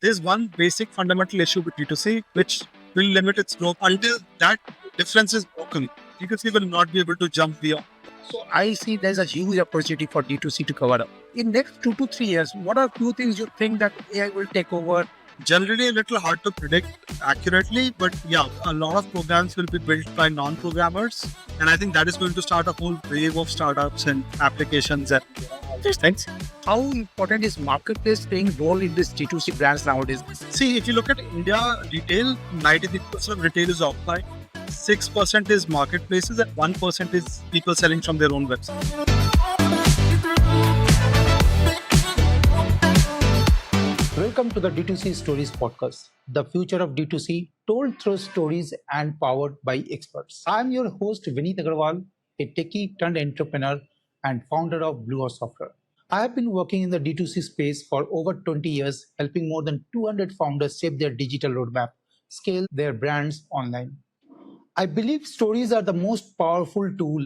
there's one basic fundamental issue with D2C which will limit its growth until that difference is broken. D2C will not be able to jump beyond. So I see there's a huge opportunity for D2C to cover up. In next 2 to 3 years, what are few things you think that AI will take over? Generally, a little hard to predict accurately, but yeah, a lot of programs will be built by non-programmers, and I think that is going to start a whole wave of startups and applications and all these things. How important is marketplace playing role in this D2C brands nowadays? See, if you look at India retail, 93% of retail is offline, 6% is marketplaces, and 1% is people selling from their own website. Welcome to the D2C Stories podcast, the future of D2C told through stories and powered by experts. I'm your host Vineet Agarwala, a techie turned entrepreneur and founder of Blue House Software. I have been working in the D2C space for over 20 years, helping more than 200 founders shape their digital roadmap, scale their brands online. I believe stories are the most powerful tool.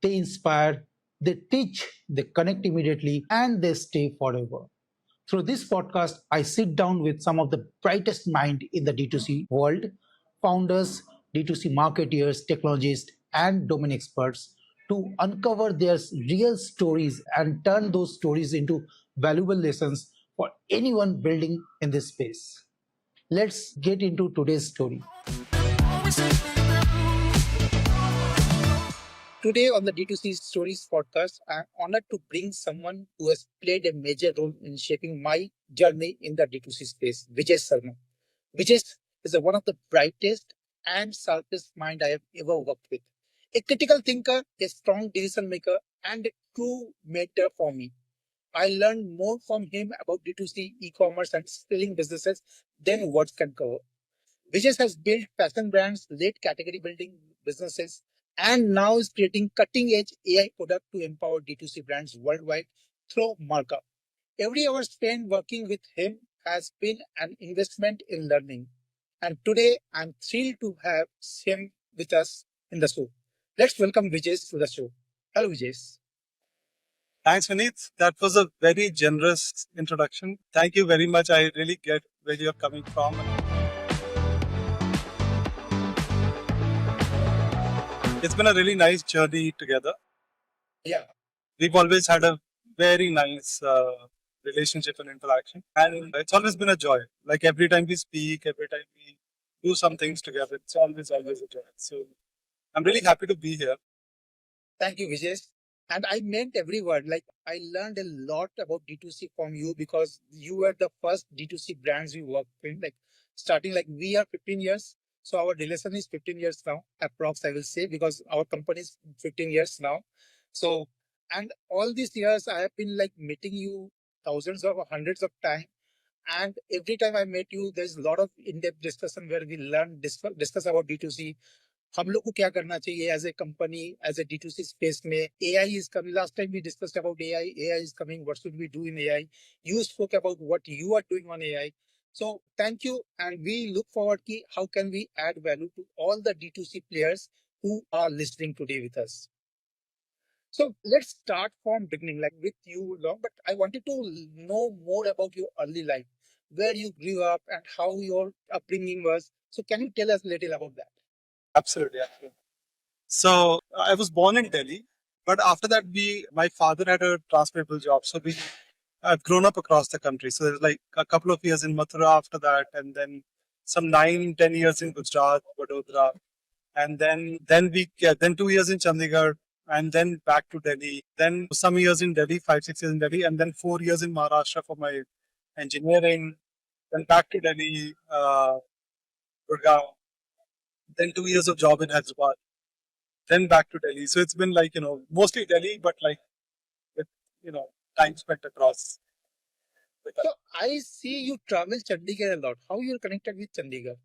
They inspire, they teach, they connect immediately, and they stay forever. Through this podcast, I sit down with some of the brightest minds in the D2C world, founders, D2C marketeers, technologists, and domain experts to uncover their real stories and turn those stories into valuable lessons for anyone building in this space. Let's get into today's story. Today on the D2C Stories podcast, I'm honored to bring someone who has played a major role in shaping my journey in the D2C space, Vijesh Sharma. Vijesh is one of the brightest and sharpest mind I have ever worked with. A critical thinker, a strong decision maker, and a true mentor for me. I learned more from him about D2C, e-commerce, and scaling businesses than words can cover. Vijesh has built fashion brands, led category building businesses, and now is creating cutting edge AI product to empower D2C brands worldwide through Merca. Every hour spent working with him has been an investment in learning. And today I'm thrilled to have him with us in the show. Let's welcome Vijesh to the show. Hello, Vijesh. Thanks, Vineet. That was a very generous introduction. Thank you very much. I really get where you're coming from. It's been a really nice journey together. Yeah. We've always had a very nice relationship and interaction, and it's always been a joy. Like every time we speak, every time we do some things together, it's always a joy. So I'm really happy to be here. Thank you, Vijesh. And I meant every word. Like I learned a lot about D2C from you because you were the first D2C brands we worked in. Like starting like we are 15 years. So our relation is 15 years now, approx I will say, because our company is 15 years now. So and all these years I have been like meeting you thousands of hundreds of times. And every time I met you, there's a lot of in-depth discussion where we learn discuss about D2C. हम लोग को क्या करना चाहिए as a company as a D2C space में AI is coming. Last time we discussed about AI is coming. What should we do in AI? You spoke about what you are doing on AI. So thank you, and we look forward to how can we add value to all the D2C players who are listening today with us. So let's start from beginning, like with you, Long. But I wanted to know more about your early life, where you grew up, and how your upbringing was. So can you tell us a little about that? Absolutely, absolutely. So I was born in Delhi, but after that, my father had a transferable job, so I've grown up across the country. So there's like a couple of years in Mathura after that, and then some 9, 10 years in Gujarat, Vadodara, and then 2 years in Chandigarh, and then back to Delhi. Then some years in Delhi, 5, 6 years in Delhi, and then 4 years in Maharashtra for my engineering. Then back to Delhi, Gurgaon. Then 2 years of job in Hyderabad. Then back to Delhi. So it's been like mostly Delhi, but like with you know time spent across. So I see you travel Chandigarh a lot. How you're connected with Chandigarh?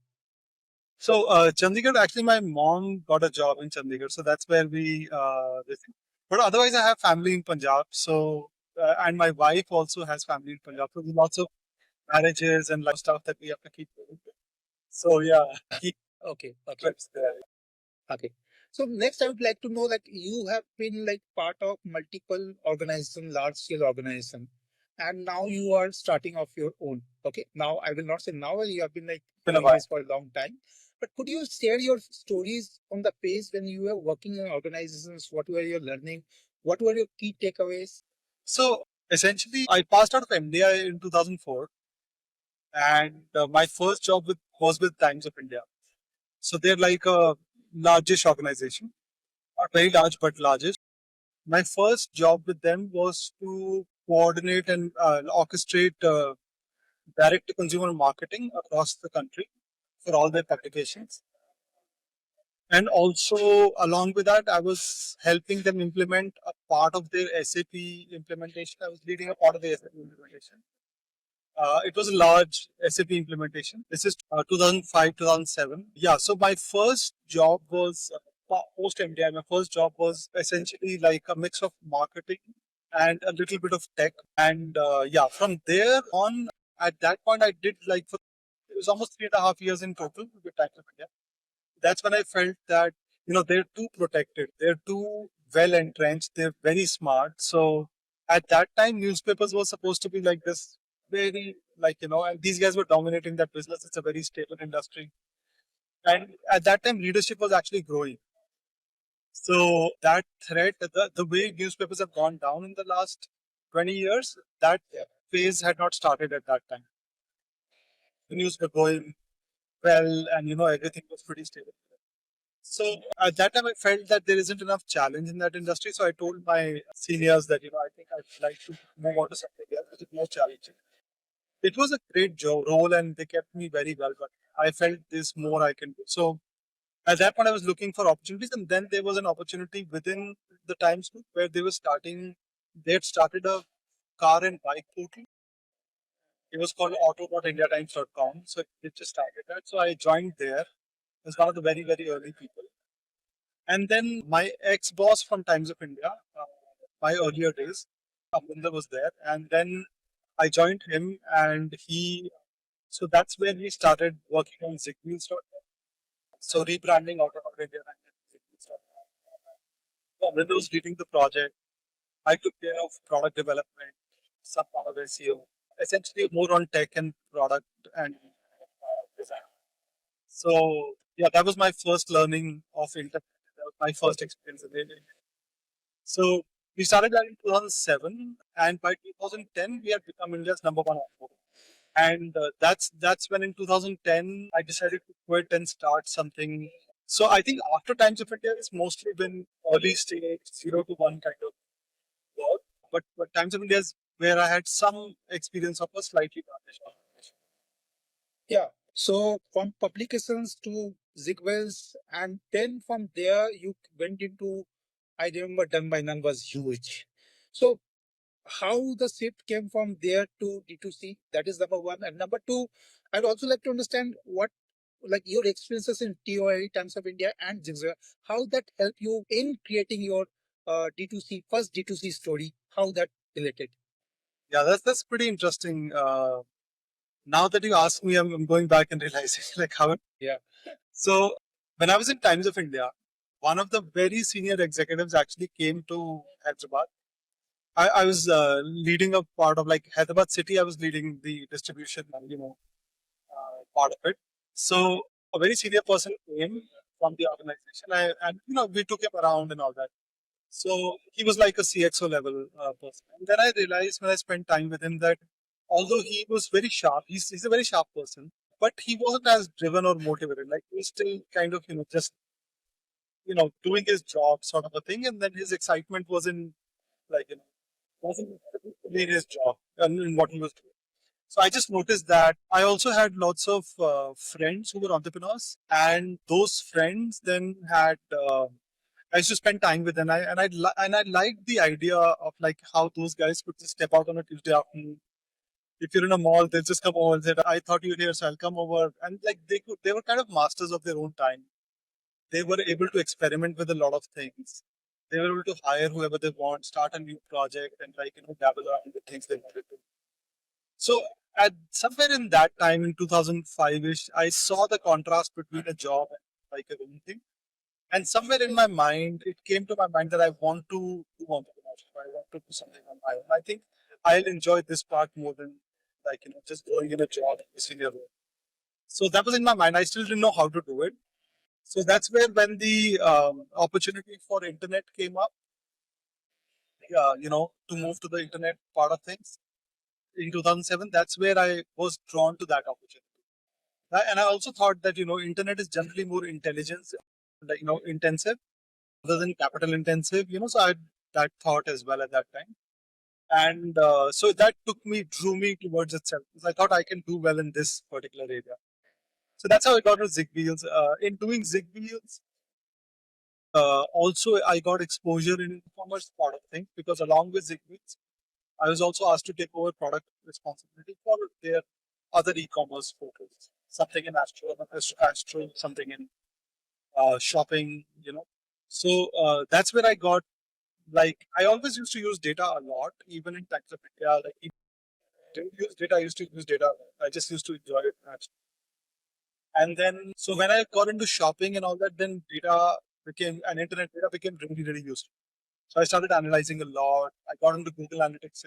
So Chandigarh, actually, my mom got a job in Chandigarh, so that's where this thing. But otherwise, I have family in Punjab. So and my wife also has family in Punjab. So there's lots of marriages and like stuff that we have to keep doing. So yeah, keep okay, trips there. Okay. So next, I would like to know, like you have been like part of multiple organization, large scale organization. and now you are starting off your own. Okay, now I will not say now, you have been like Been a doing while. this for a long time. But could you share your stories on the phase when you were working in organizations? What were your learning? What were your key takeaways? So essentially, I passed out of MDI in 2004, and my first job was with Times of India. So they're like a largest organization, not very large, but largest. My first job with them was to coordinate and orchestrate direct to consumer marketing across the country for all their publications. And also, along with that, I was helping them implement a part of their SAP implementation. I was leading a part of the SAP implementation. It was a large SAP implementation. This is 2005, 2007. Yeah, so my first job was post MDI. My first job was essentially like a mix of marketing and a little bit of tech. And yeah, from there on, at that point, I did like it was almost 3.5 years in total with Times of India. That's when I felt that, they're too protected, they're too well entrenched, they're very smart. So at that time, newspapers were supposed to be like this very, like, and these guys were dominating that business. It's a very stable industry. And at that time, leadership was actually growing. So that threat, the way newspapers have gone down in the last 20 years, that phase had not started at that time. The news were going well, and everything was pretty stable. So at that time, I felt that there isn't enough challenge in that industry. So I told my seniors that I think I'd like to move on to something else which is more challenging. It was a great job role, and they kept me very well. But I felt there's more I can do. So at that point, I was looking for opportunities, and then there was an opportunity within the Times Group where they were starting. They had started a car and bike portal. It was called auto.indiatimes.com. So it just started that. So I joined there. I was one of the very, very early people. And then my ex-boss from Times of India, my earlier days, Amrinder was there. And then I joined him, and so that's where we started working on Zigwheels. So rebranding out of India. So Amrinder was leading the project. I took care of product development, some part of SEO, essentially more on tech and product and design. So yeah, that was my first learning of internet. That was my first experience in it. So we started that in 2007, and by 2010 we had become India's number one output. And that's when in 2010 I decided to quit and start something. So I think after Times of India, it's mostly been early stage, 0 to 1 kind of work. But Times of India is where I had some experience of a slightly tarnished organization. Yeah. So from publications to Zigwells, and then from there you went into, I remember Done by None was huge. So how the shift came from there to D2C, that is number one. And number two, I'd also like to understand what like your experiences in TOI, Times of India and Zigzag, how that helped you in creating your D2C, first D2C story, how that related. Yeah, that's pretty interesting. Now that you ask me, I'm going back and realizing like how. Yeah. So when I was in Times of India, one of the very senior executives actually came to Hyderabad. I was leading a part of like Hyderabad city. I was leading the distribution, part of it. So a very senior person came from the organization, and we took him around and all that. So he was like a CXO level person. And then I realized when I spent time with him that although he was very sharp, he's a very sharp person, but he wasn't as driven or motivated. Like he was still kind of just doing his job sort of a thing, and then his excitement wasn't like wasn't in his job and in what he was doing. So I just noticed that I also had lots of friends who were entrepreneurs, and those friends then had. I used to spend time with them, and I liked the idea of like how those guys could just step out on a Tuesday afternoon. If you're in a mall, they'll just come over and say, "I thought you were here, so I'll come over." And like they were kind of masters of their own time. They were able to experiment with a lot of things. They were able to hire whoever they want, start a new project, and like dabble around with things they wanted to. So at somewhere in that time in 2005ish, I saw the contrast between a job and like a own thing. And somewhere in my mind, it came to my mind that I want to do entrepreneurship. I want to do something on my own. I think I'll enjoy this part more than just going in a job senior role. So that was in my mind. I still didn't know how to do it. So that's where when the opportunity for internet came up, to move to the internet part of things in 2007, that's where I was drawn to that opportunity. And I also thought that, internet is generally more intelligence, intensive rather than capital intensive, so I had that thought as well at that time. And so that drew me towards itself. Because I thought I can do well in this particular area. So that's how I got to ZigWheels. In doing ZigWheels, also I got exposure in e-commerce part of things because along with ZigWheels, I was also asked to take over product responsibility for their other e-commerce portals. Something in Astro, something in shopping, So that's where I got, like, I always used to use data a lot, even in types of India. Like, if I didn't use data, I used to use data. I just used to enjoy it. And then, so when I got into shopping and all that, then internet data became really, really useful. So I started analyzing a lot. I got into Google Analytics.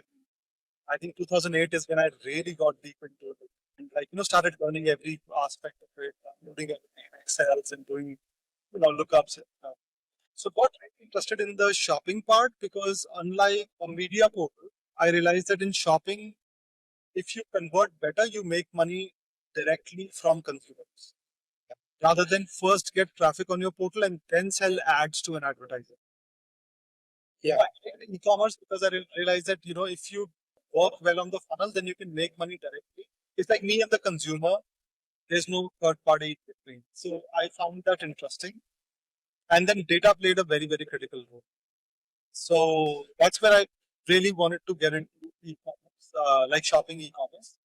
I think 2008 is when I really got deep into it. And started learning every aspect of it, doing Excels and doing, lookups. So got really interested in the shopping part because unlike a media portal, I realized that in shopping, if you convert better, you make money directly from consumers rather than first get traffic on your portal and then sell ads to an advertiser. Yeah. I did e-commerce because I realized that, if you work well on the funnel, then you can make money directly. It's like me and the consumer. There's no third party in between. So I found that interesting. And then data played a very, very critical role. So that's where I really wanted to get into e-commerce, like shopping e-commerce,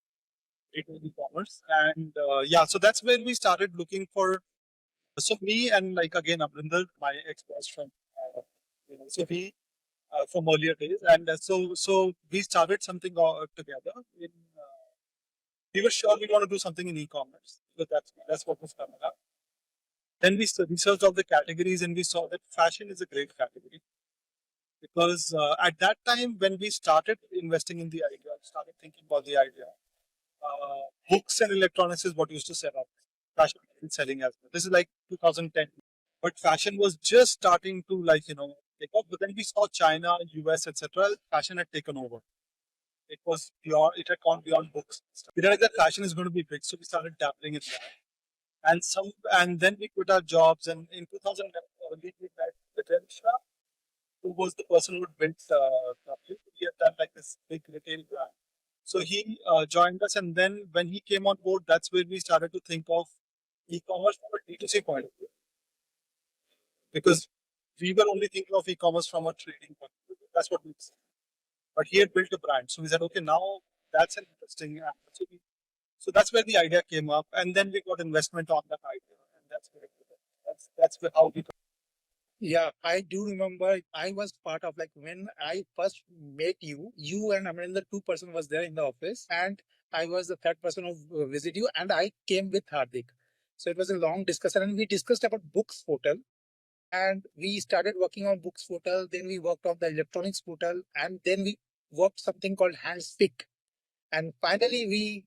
retail e-commerce. And yeah, so that's where we started looking for. So me and like again, Abrinder, my ex-best friend, so we from earlier days. And so we started something together. We were sure we want to do something in e-commerce because that's what was coming up. Then we researched all the categories and we saw that fashion is a great category because at that time when we started investing in the idea, started thinking about the idea, books and electronics is what used to sell up. Fashion is selling as well. This is like 2010, but fashion was just starting to take off. But then we saw China, US, etc. Fashion had taken over. It was beyond. It had gone beyond books. We realized that fashion is going to be big, so we started dabbling in that. And then we quit our jobs. And in 2011, we met Vijesh Sharma, who was the person who had built he had done like this big retail brand. So he joined us, and then when he came on board, that's where we started to think of e-commerce from a D2C point of view, because we were only thinking of e-commerce from a trading point of view. That's what we said. But he had built a brand, so we said, okay, now that's an interesting. So that's where the idea came up, and then we got investment on that idea, and that's how we. Yeah, I do remember I was part of like when I first met you, you and Amrinder, two-person was there in the office, and I was the third person who visited you, and I came with Hardik. So it was a long discussion, and we discussed about books portal, and we started working on books portal. Then we worked on the electronics portal, and then we worked something called Handpick. And finally, we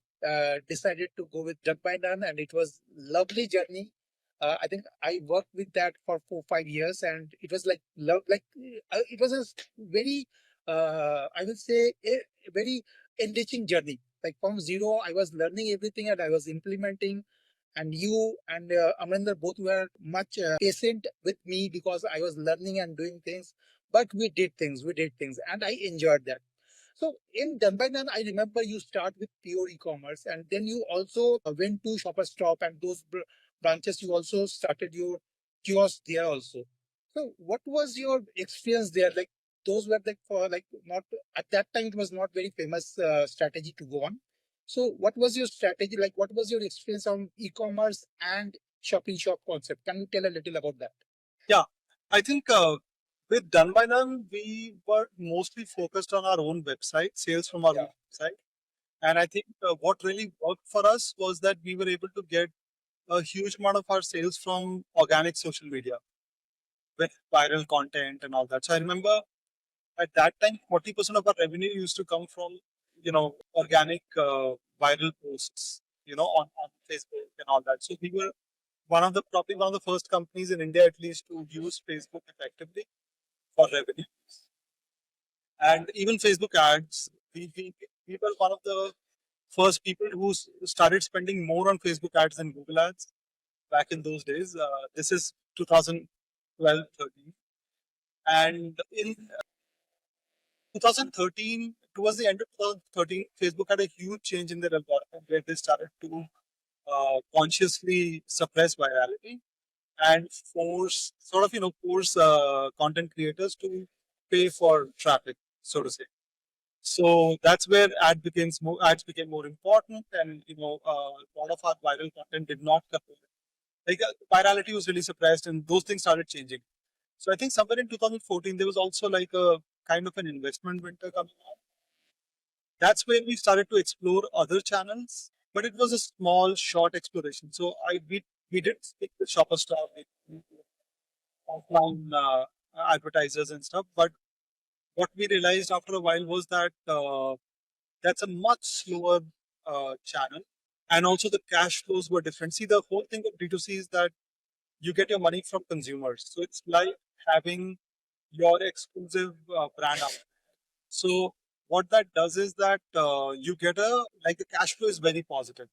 decided to go with Done by None, and it was lovely journey. I think I worked with that for 4 5 years, and it was like love. It was a very, I will say, a very enriching journey. Like from zero, I was learning everything, and I was implementing. And you and Amrinder both were much patient with me because I was learning and doing things. But we did things, and I enjoyed that. So in Done by None, I remember you start with pure e-commerce, and then you also went to Shopper Stop, and those branches you also started your kiosk there also. So what was your experience there? Like those were like for like not at that time it was not very famous strategy to go on. So what was your strategy? Like what was your experience on e-commerce and shopping shop concept? Can you tell a little about that? Yeah, I think with Done by None, we were mostly focused on our own website, sales from our own website. And I think what really worked for us was that we were able to get a huge amount of our sales from organic social media with viral content and all that. So I remember at that time, 40% of our revenue used to come from, organic viral posts, on Facebook and all that. So we were probably one of the first companies in India, at least, to use Facebook effectively for revenue. And even Facebook ads, we were one of the first people who started spending more on Facebook ads than Google ads back in those days. This is 2012, 13. And in 2013, towards the end of 2013, Facebook had a huge change in their algorithm where they started to consciously suppress virality and force content creators to pay for traffic, so to say. So that's where ads became more important, and a lot of our viral content did not come. Like virality was really suppressed, and those things started changing. So I think somewhere in 2014 there was also like a kind of an investment winter coming on. That's where we started to explore other channels, but it was a small, short exploration. So we did speak with Shopper Star, with offline advertisers and stuff, but what we realized after a while was that that's a much slower channel, and also the cash flows were different. See, the whole thing of D2C is that you get your money from consumers, so it's like having your exclusive brand out. So what that does is that you get the cash flow is very positive.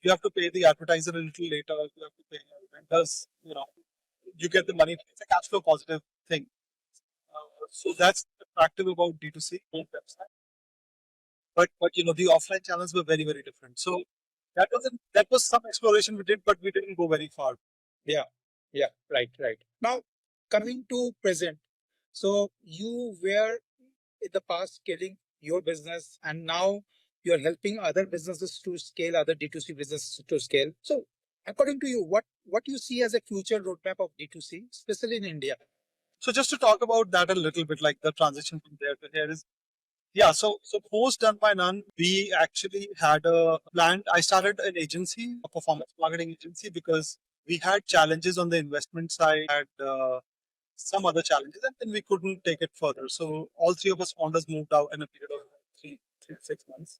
You have to pay the advertiser a little later. You have to pay your vendors. You get the money. It's a cash flow positive thing. So that's attractive about D2C website. But the offline channels were very, very different. So that was some exploration we did, but we didn't go very far. Yeah, yeah, right, right. Now, coming to present, so you were in the past scaling your business, and now you're helping other businesses to scale, other D2C businesses to scale. So, according to you, what you see as a future roadmap of D2C, especially in India? So just to talk about that a little bit, like the transition from there to here is, yeah. So post done by none, we actually had a plan. I started an agency, a performance marketing agency, because we had challenges on the investment side, had some other challenges, and then we couldn't take it further. So all three of us founders moved out in a period of three to 6 months.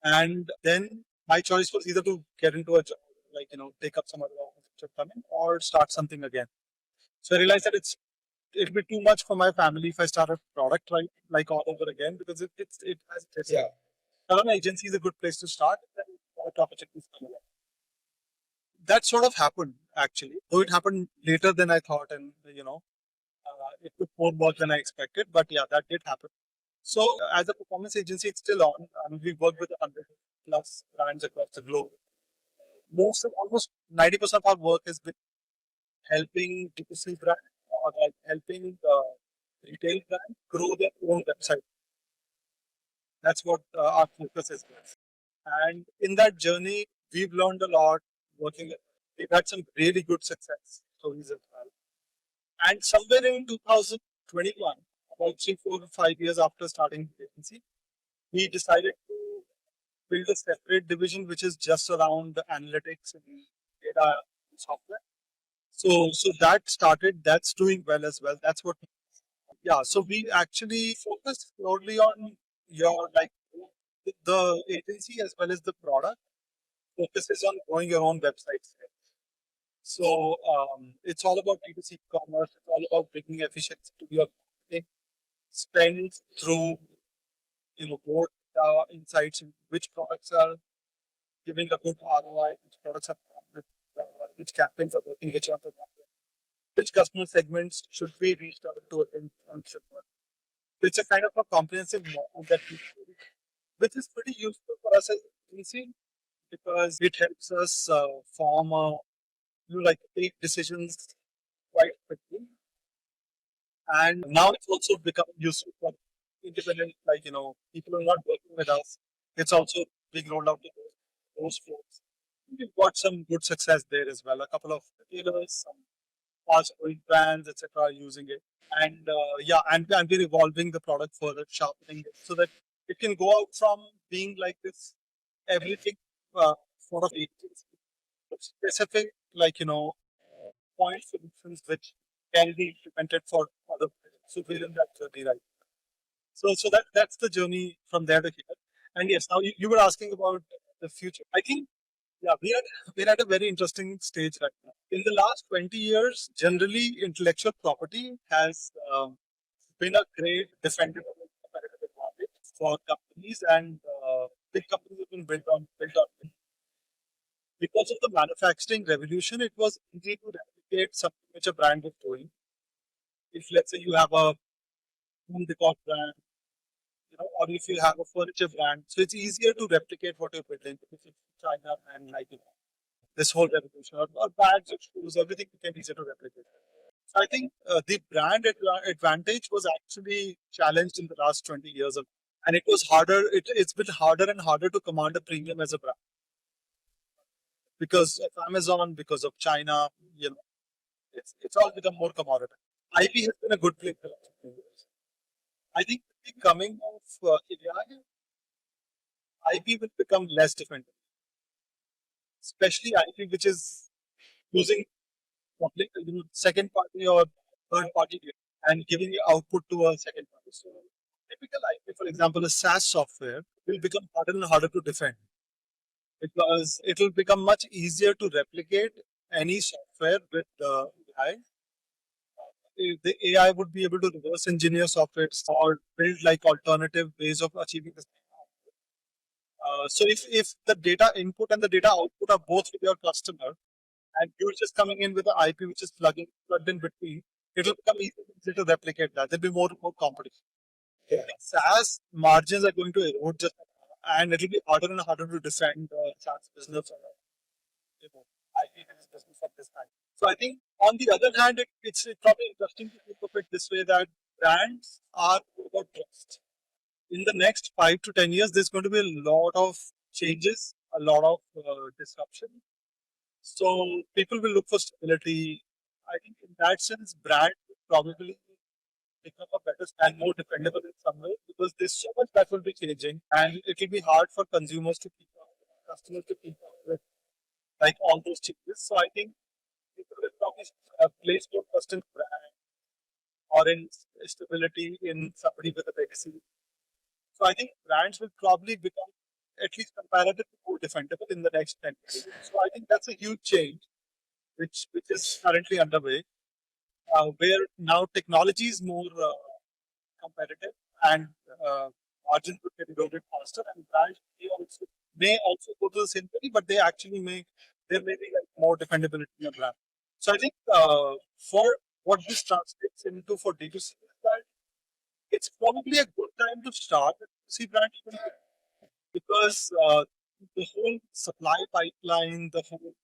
And then my choice was either to get into a job, like, take up some other offers which have come in, or start something again. So I realized that it'd be too much for my family if I start a product like all over again, because it has its Yeah, an agency is a good place to start. Then product opportunities come along. That sort of happened actually, though it happened later than I thought, and it took more work than I expected. But yeah, that did happen. So as a performance agency, it's still on. I mean, we work with 100 plus brands across the globe. Almost 90% of our work has been helping D2C brand, or like helping the retail brand grow their own website. That's what our focus is. And in that journey, we've learned a lot working. We've had some really good success stories as well. And somewhere in 2021, about 3, 4, 5 years after starting the agency, we decided to build a separate division which is just around the analytics and data software. So that started. That's doing well as well. That's what. Yeah. So we actually focus purely on your the agency as well as the product focuses on growing your own websites. So it's all about D2C commerce. It's all about bringing efficiency to your marketing spend through more insights in which products are giving a good ROI, which products are which campaigns are working, which are the which customer segments should we reach out to in consumer. It's a kind of a comprehensive model that we build, which is pretty useful for us as an agency because it helps us form take decisions quite quickly. And now it's also become useful for independent, people who are not working with us. It's also being rolled out to those folks. We've got some good success there as well. A couple of retailers, some fast growing brands, etc., are using it. And and we're evolving the product further, sharpening it so that it can go out from being like this everything sort of agency, specific, point solutions which can be implemented for other. So we're in that journey right. So that's the journey from there to here. And yes, now you were asking about the future. I think yeah, we're at a very interesting stage right now. In the last 20 years, generally intellectual property has been a great defendable competitive advantage for companies, and big companies have been built on it. Because of the manufacturing revolution. It was easy to replicate something which a brand was doing. If let's say you have a home decor brand, or if you have a furniture brand, so it's easier to replicate what you're building because it's China and like this whole revolution or bags or shoes, everything became easier to replicate. So I think the brand advantage was actually challenged in the last 20 years, and it was harder. It's been harder and harder to command a premium as a brand because of Amazon, because of China. It's all become more commoditized. IP has been a good play for the last few years. I think with the coming of AI, IP will become less defendable, especially IP which is using public, second party or third party data and giving the output to a second party. So typical IP, for example, a SaaS software will become harder and harder to defend because it will become much easier to replicate any software with AI. The AI would be able to reverse engineer software or build like alternative ways of achieving this. So if the data input and the data output are both with your customer, and you're just coming in with the IP which is plugged in between, it'll become easy to replicate that. There'll be more competition. Yeah. SaaS margins are going to erode just, and it'll be harder and harder to defend SaaS business or IP business at this time. So I think on the other hand, it's probably interesting to think of it this way that brands are about trust. In the next 5 to 10 years, there's going to be a lot of changes, a lot of disruption. So people will look for stability. I think in that sense, brand will probably become a better and more dependable in some way because there's so much that will be changing, and it will be hard for consumers to keep up, customers to keep up with like all those changes. So I think people will probably place more trust in brand or in stability in somebody with a legacy. So I think brands will probably become at least comparatively more defendable in the next 10 years. So I think that's a huge change which is currently underway, where now technology is more competitive and margins would get eroded faster, and brands may also go to the same way, but they actually there may be like more defendability in a brand. So I think for what this translates into for D2C is that it's probably a good time to start a D2C brand even because the whole supply pipeline, the whole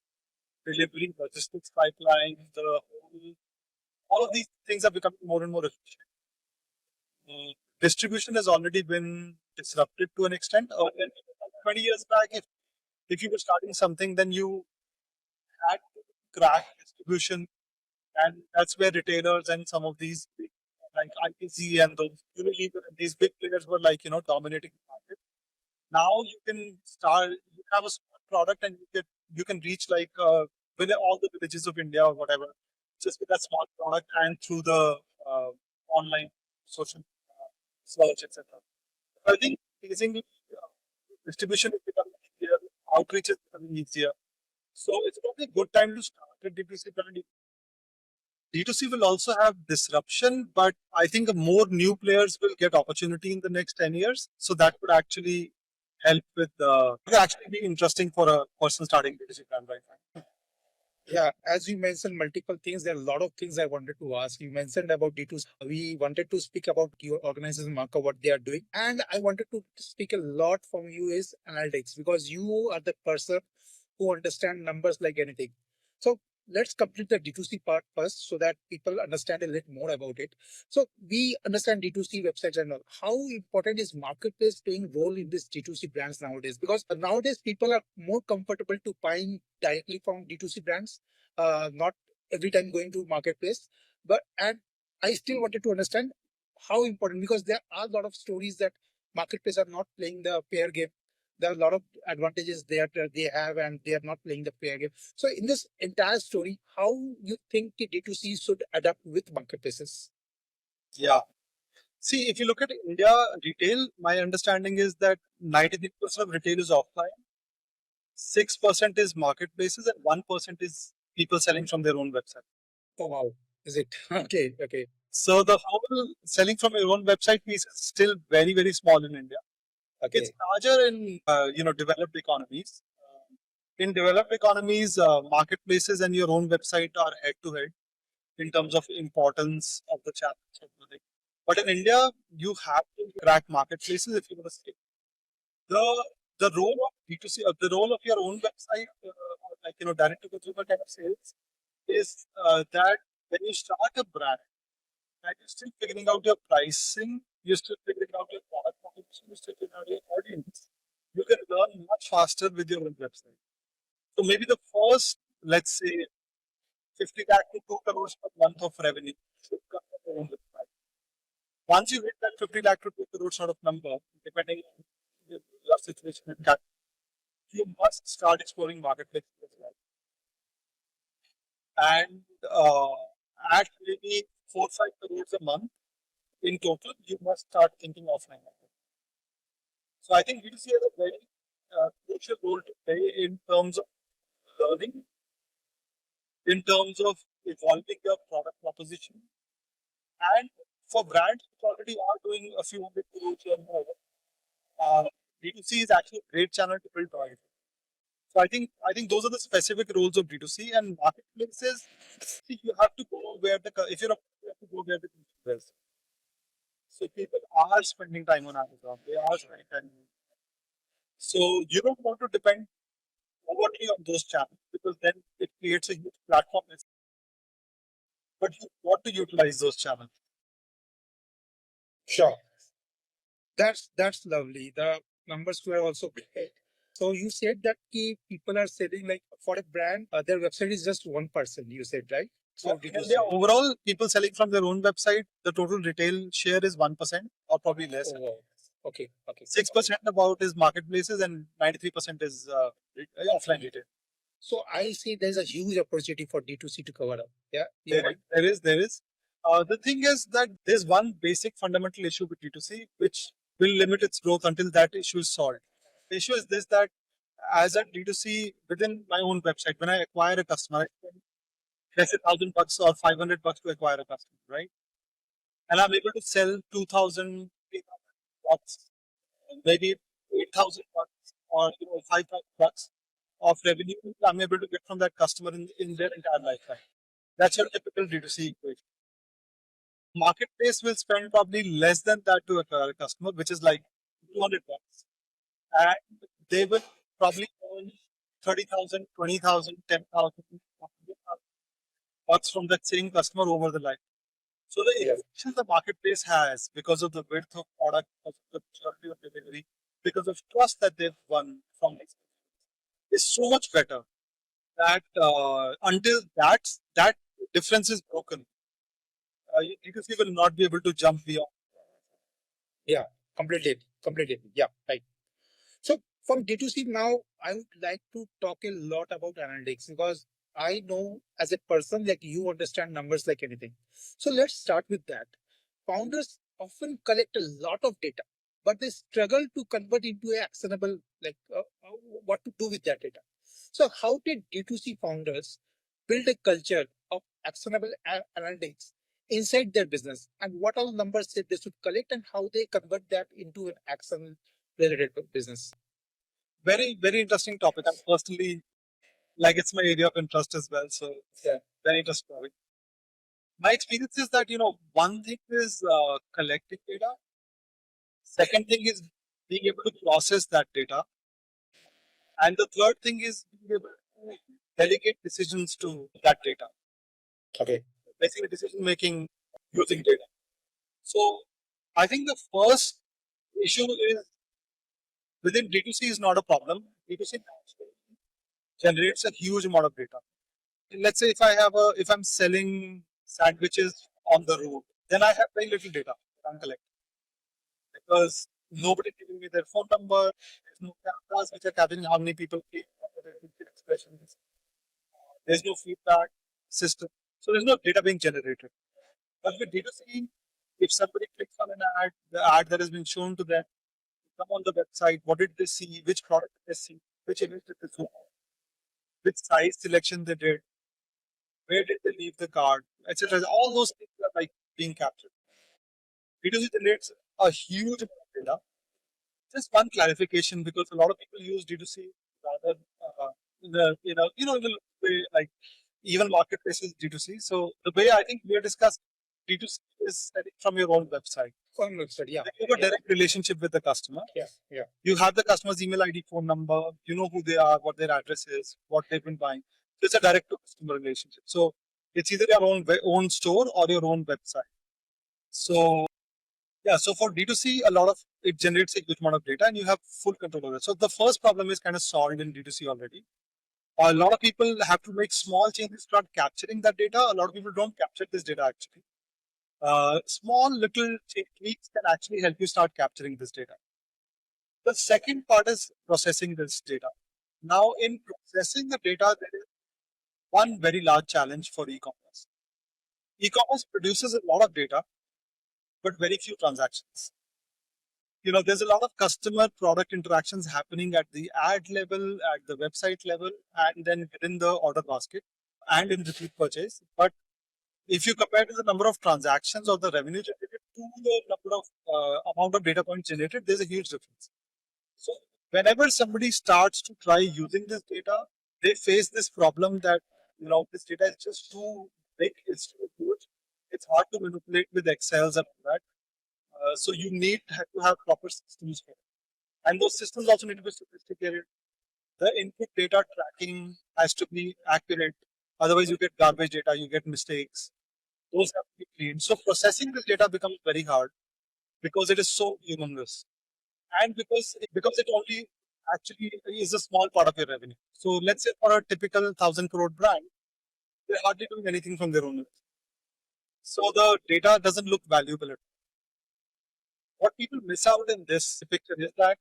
delivery logistics pipeline, all of these things are becoming more and more efficient. Distribution has already been disrupted to an extent. 20 years back, if you were starting something, then you had to crack distribution, and that's where retailers and some of these like IPC and those Unilever and these big players were like dominating the market. Now you can start, you have a small product, and you can reach like with all the villages of India or whatever, just with that small product and through the uh, online social search, etc. I think increasingly distribution is becoming easier, outreach is becoming easier. So it's probably a good time to start a D2C brand. D2C will also have disruption, but I think more new players will get opportunity in the next 10 years. So that would actually help with it could actually be interesting for a person starting D2C brand right now. Yeah, as you mentioned multiple things, there are a lot of things I wanted to ask. You mentioned about D2C. We wanted to speak about your organization, Merca, what they are doing. And I wanted to speak a lot from you is analytics because you are the person who understand numbers like anything. So let's complete the D2C part first so that people understand a little more about it. So we understand D2C websites and all. How important is marketplace playing role in this D2C brands nowadays? Because nowadays people are more comfortable to buying directly from D2C brands, not every time going to marketplace. And I still wanted to understand how important because there are a lot of stories that marketplace are not playing the fair game. There are a lot of advantages that they have and they are not playing the fair game. So in this entire story, how you think the D2C should adapt with marketplaces? Yeah. See, if you look at India retail, my understanding is that 93% of retail is offline, 6% is marketplaces, and 1% is people selling from their own website. Oh wow, is it? Okay, okay. So the whole selling from your own website piece is still very, very small in India. It's Okay. larger in developed economies. In developed economies, marketplaces and your own website are head to head in terms of importance of the channel. But in India, you have to crack marketplaces if you want to scale. The the role of D2C, the role of your own website, like direct to consumer kind of sales, is that when you start a brand and you're still figuring out your pricing, you're still figuring out your product proposition, you're still figuring out your audience, you can learn much faster with your own website. So maybe the first, let's say, 50 lakh to 2 crores per month of revenue should come from your own website. Once you hit that 50 lakh to 2 crores sort of number, depending on your situation and category, you must start exploring marketplaces as well. And at maybe 4 5 crores a month in total, you must start thinking offline. So I think D2C has a very crucial role to play in terms of learning, in terms of evolving your product proposition, and for brands which already are doing a few hundred crores or more, uh, D2C is actually a great channel to build on. So I think those are the specific roles of D2C and marketplaces. See, you have to go where if you're you have to go where the consumer is. So people are spending time on Amazon. They are spending time. So you don't want to depend overtly on those channels because then it creates a huge platform. But you want to utilize those channels. Sure. That's lovely. The numbers were also great. So you said that key people are selling like for a brand, their website is just 1%. You said right? So did In you India, say? overall, people selling from their own website, the total retail share is 1% or probably less. Oh, wow. Okay, okay. 6% about is marketplaces and 93% is offline retail. So I see there's a huge opportunity for D2C to cover up. Yeah. There is. The thing is that there's one basic fundamental issue with D2C which will limit its growth until that issue is solved. The issue is this that as a D2C within my own website, when I acquire a customer, I spend let's say $1,000 or $500 to acquire a customer, right? And I'm able to sell 2,000, 3,000 bucks, maybe 8,000 bucks or 5,000 bucks of revenue I'm able to get from that customer in their entire lifetime. That's your typical D2C equation. Marketplace will spend probably less than that to acquire a customer, which is like 200 bucks. And they will probably earn 30,000, 20,000, 10,000 bucks from that same customer over the life. So the efficiency the marketplace has because of the width of product, because of the maturity of delivery, because of trust that they've won from these is so much better that until that difference is broken, D2C will not be able to jump beyond. Yeah, completely. Yeah, right. So from D2C now, I would like to talk a lot about analytics because I know as a person like you understand numbers like anything. So let's start with that. Founders often collect a lot of data, but they struggle to convert into a actionable like what to do with that data. So how did D2C founders build a culture of actionable analytics inside their business, and what all numbers that they should collect and how they convert that into an action related to business? Very, very interesting topic. I personally like it's my area of interest as well. So Yeah. very interesting topic. My experience is that one thing is collecting data. Second thing is being able to process that data, and the third thing is being able to delegate decisions to that data. Okay. Basically, decision making using data. So I think the first issue is within D2C is not a problem. D2C generates a huge amount of data. Let's say if I'm selling sandwiches on the road, then I have very little data that I'm collecting because nobody's giving me their phone number. There's no cameras which are capturing how many people came, what their facial expressions. There's no feedback system, so there's no data being generated. But with D2C, If somebody clicks on an ad, the ad that has been shown to them, come on the website, what did they see, which product did they see, which image did they see, which size selection they did, where did they leave the card, etc. All those things are like being captured. D2C generates a huge amount of data. Just one clarification, because a lot of people use D2C rather in the in the way like even marketplaces D2C. So the way I think we are discussing D2C is I think from your own website. From website, yeah. Like you have a direct relationship with the customer. Yeah, yeah. You have the customer's email ID, phone number. You know who they are, what their address is, what they've been buying. So it's a direct to customer relationship. So it's either your own store or your own website. So yeah, so for D2C, a lot of it generates a huge amount of data and you have full control over it. So the first problem is kind of solved in D2C already. A lot of people have to make small changes to start capturing that data. A lot of people don't capture this data actually. Small little tweaks can actually help you start capturing this data. The second part is processing this data. Now, in processing the data, there is one very large challenge for e-commerce. E-commerce produces a lot of data, but very few transactions. There's a lot of customer product interactions happening at the ad level, at the website level, and then within the order basket and in repeat purchase. But if you compare to the number of transactions or the revenue generated to the number of amount of data points generated, there's a huge difference. So whenever somebody starts to try using this data, they face this problem that this data is just too big, it's too huge, it's hard to manipulate with Excels and all that. So you need to have proper systems for it. And those systems also need to be sophisticated. The input data tracking has to be accurate. Otherwise, you get garbage data, you get mistakes. Those have to be clean. So processing this data becomes very hard because it is so humongous. And because it only actually is a small part of your revenue. So let's say for a typical 1,000 crore brand, they're hardly doing anything from their own. So the data doesn't look valuable at all. What people miss out in this picture is that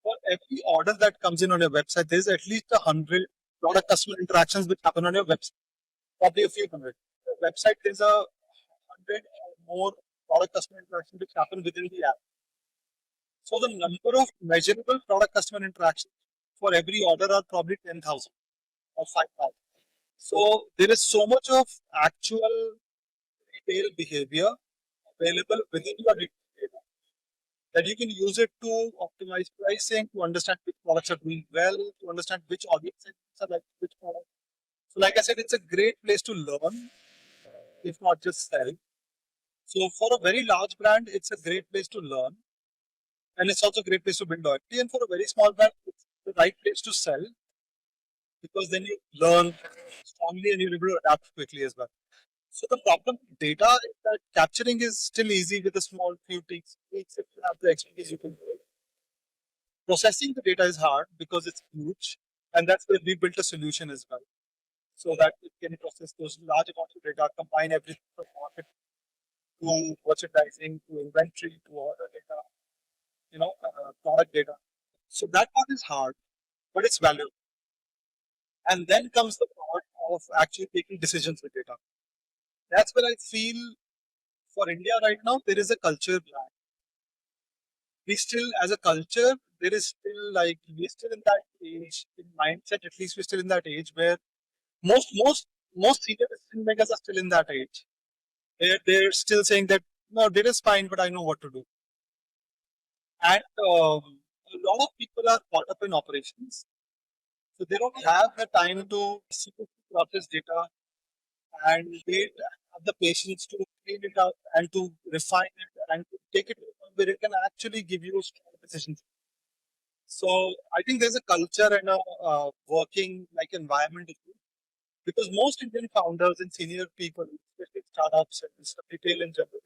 for every order that comes in on your website, there's at least 100 customer interactions which happen on your website. Probably a few hundred. The website, there's 100 or more product customer interactions which happen within the app. So the number of measurable product customer interactions for every order are probably 10,000 or 5,000. So there is so much of actual retail behavior available within your retail data that you can use it to optimize pricing, to understand which products are doing well, to understand which audiences are like which product. So like I said, it's a great place to learn, if not just sell. So for a very large brand, it's a great place to learn. And it's also a great place to build loyalty. And for a very small brand, it's the right place to sell because then you learn strongly and you're able to adapt quickly as well. So the problem with data is that capturing is still easy with a small few tweaks. If you have the expertise, you can do it. Processing the data is hard because it's huge, and that's where we built a solution as well, so that it can process those large amounts of data, combine everything from market to merchandising to inventory to order data, product data. So that part is hard, but it's valuable. And then comes the part of actually taking decisions with data. That's where I feel for India right now, there is a culture lag. We still, as a culture, there is still we're still in that age, in mindset, at least we're still in that age where most senior decision makers are still in that age. They're still saying that, no, data is fine, but I know what to do. And a lot of people are caught up in operations. So they don't have the time to process data and they have the patience to clean it up and to refine it and to take it to a point where it can actually give you strong decisions. So I think there's a culture and a working environment because most Indian founders and senior people, especially startups and retail in general,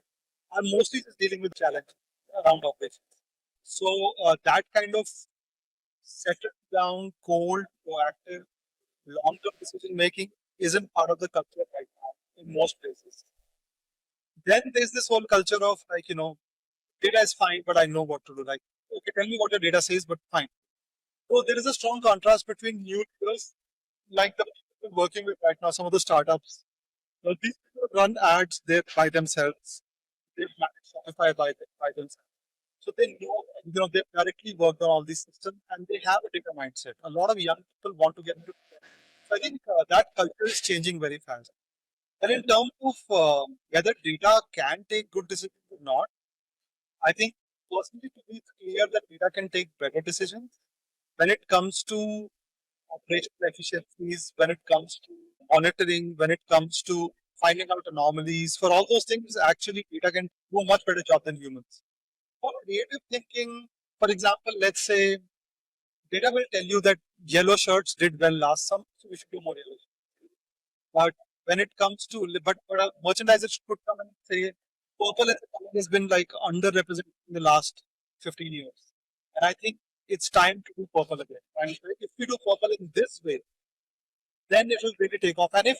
are mostly just dealing with challenge around operations. So that kind of settled down, cold, proactive, long-term decision making isn't part of the culture right now in most places. Then there's this whole culture of data is fine, but I know what to do. Like, okay, tell me what your data says, but fine. So there is a strong contrast between new leaders, like the people working with right now, some of the startups. Well, these people run ads there by themselves. they've managed Shopify by themselves. So they know, they've directly worked on all these systems and they have a data mindset. A lot of young people want to get into it. So I think that culture is changing very fast. And in terms of whether data can take good decisions or not, I think personally to me it's clear that data can take better decisions when it comes to operational efficiencies, when it comes to monitoring, when it comes to finding out anomalies. For all those things, actually data can do a much better job than humans. For creative thinking, for example, let's say data will tell you that yellow shirts did well last summer, so we should do more yellow. But when it comes to, but a merchandiser should come and say, purple has been like underrepresented in the last 15 years. And I think it's time to do purple again. And if we do purple in this way, then it will really take off. And if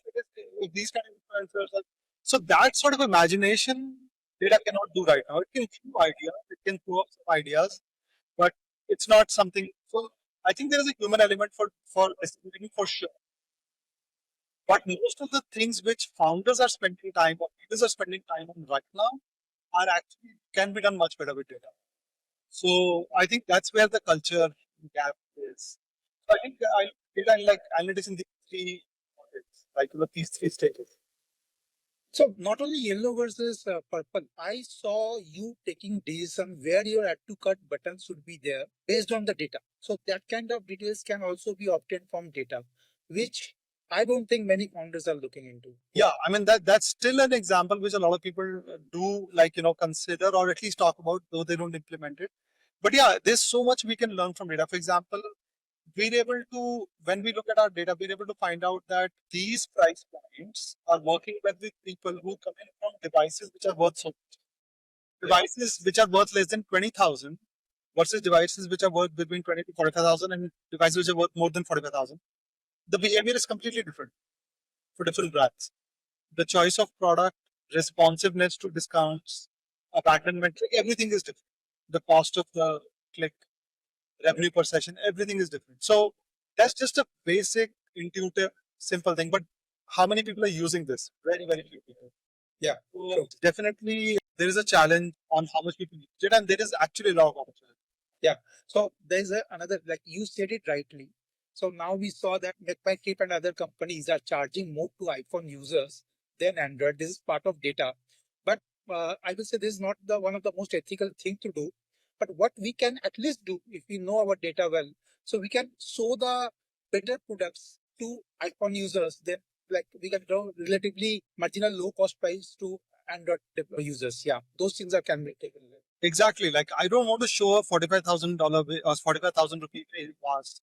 these kind of influencers are, so that sort of imagination data cannot do right now. It can give ideas, it can throw up some ideas, but it's not something. So I think there is a human element for decision for sure. But most of the things which founders are spending time or leaders are spending time on right now are actually can be done much better with data. So I think that's where the culture gap is. So I think data and like analytics in these three pockets, like these three stages. So not only yellow versus purple, I saw you taking decision where your add to cart button should be there based on the data. So that kind of details can also be obtained from data, which I don't think many founders are looking into. Yeah, I mean that's still an example which a lot of people do consider or at least talk about, though they don't implement it. But yeah, there's so much we can learn from data. For example, we're able to, when we look at our data, we're able to find out that these price points are working well with people who come in from devices which are worth so much. Devices which are worth less than 20,000 versus devices which are worth between 20 to 45,000 and devices which are worth more than 45,000. The behavior is completely different for different brands. The choice of product, responsiveness to discounts, abandonment metric, everything is different. The cost of the click, revenue per session, everything is different. So that's just a basic, intuitive, simple thing. But how many people are using this? Very, very few people. Yeah. So definitely there is a challenge on how much people use it, and there is actually a lot of opportunity. Yeah. So there's another, like you said it rightly. So now we saw that McPackit and other companies are charging more to iPhone users than Android. This is part of data. But I will say this is not the one of the most ethical thing to do. But what we can at least do if we know our data well, so we can show the better products to iPhone users. Then like we can draw relatively marginal low cost price to Android users. Yeah, those things are can be taken. Exactly. Like I don't want to show a $45,000 or 45,000 rupee pass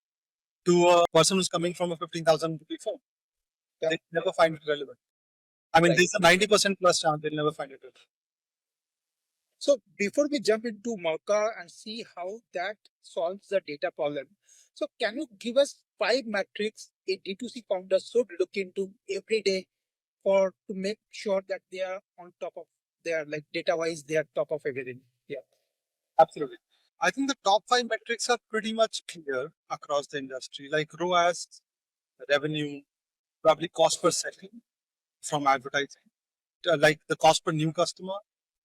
to a person who's coming from a 15,000 rupee phone. Yeah. They never find it relevant. I mean, there's a 90% plus chance they'll never find it relevant. So before we jump into Merca and see how that solves the data problem, so can you give us 5 metrics a D2C founder should look into every day for to make sure that they are on top of their like data wise, they are top of everything? Yeah. Absolutely. I think the top 5 metrics are pretty much clear across the industry, like ROAS, revenue, probably cost per session from advertising, like the cost per new customer.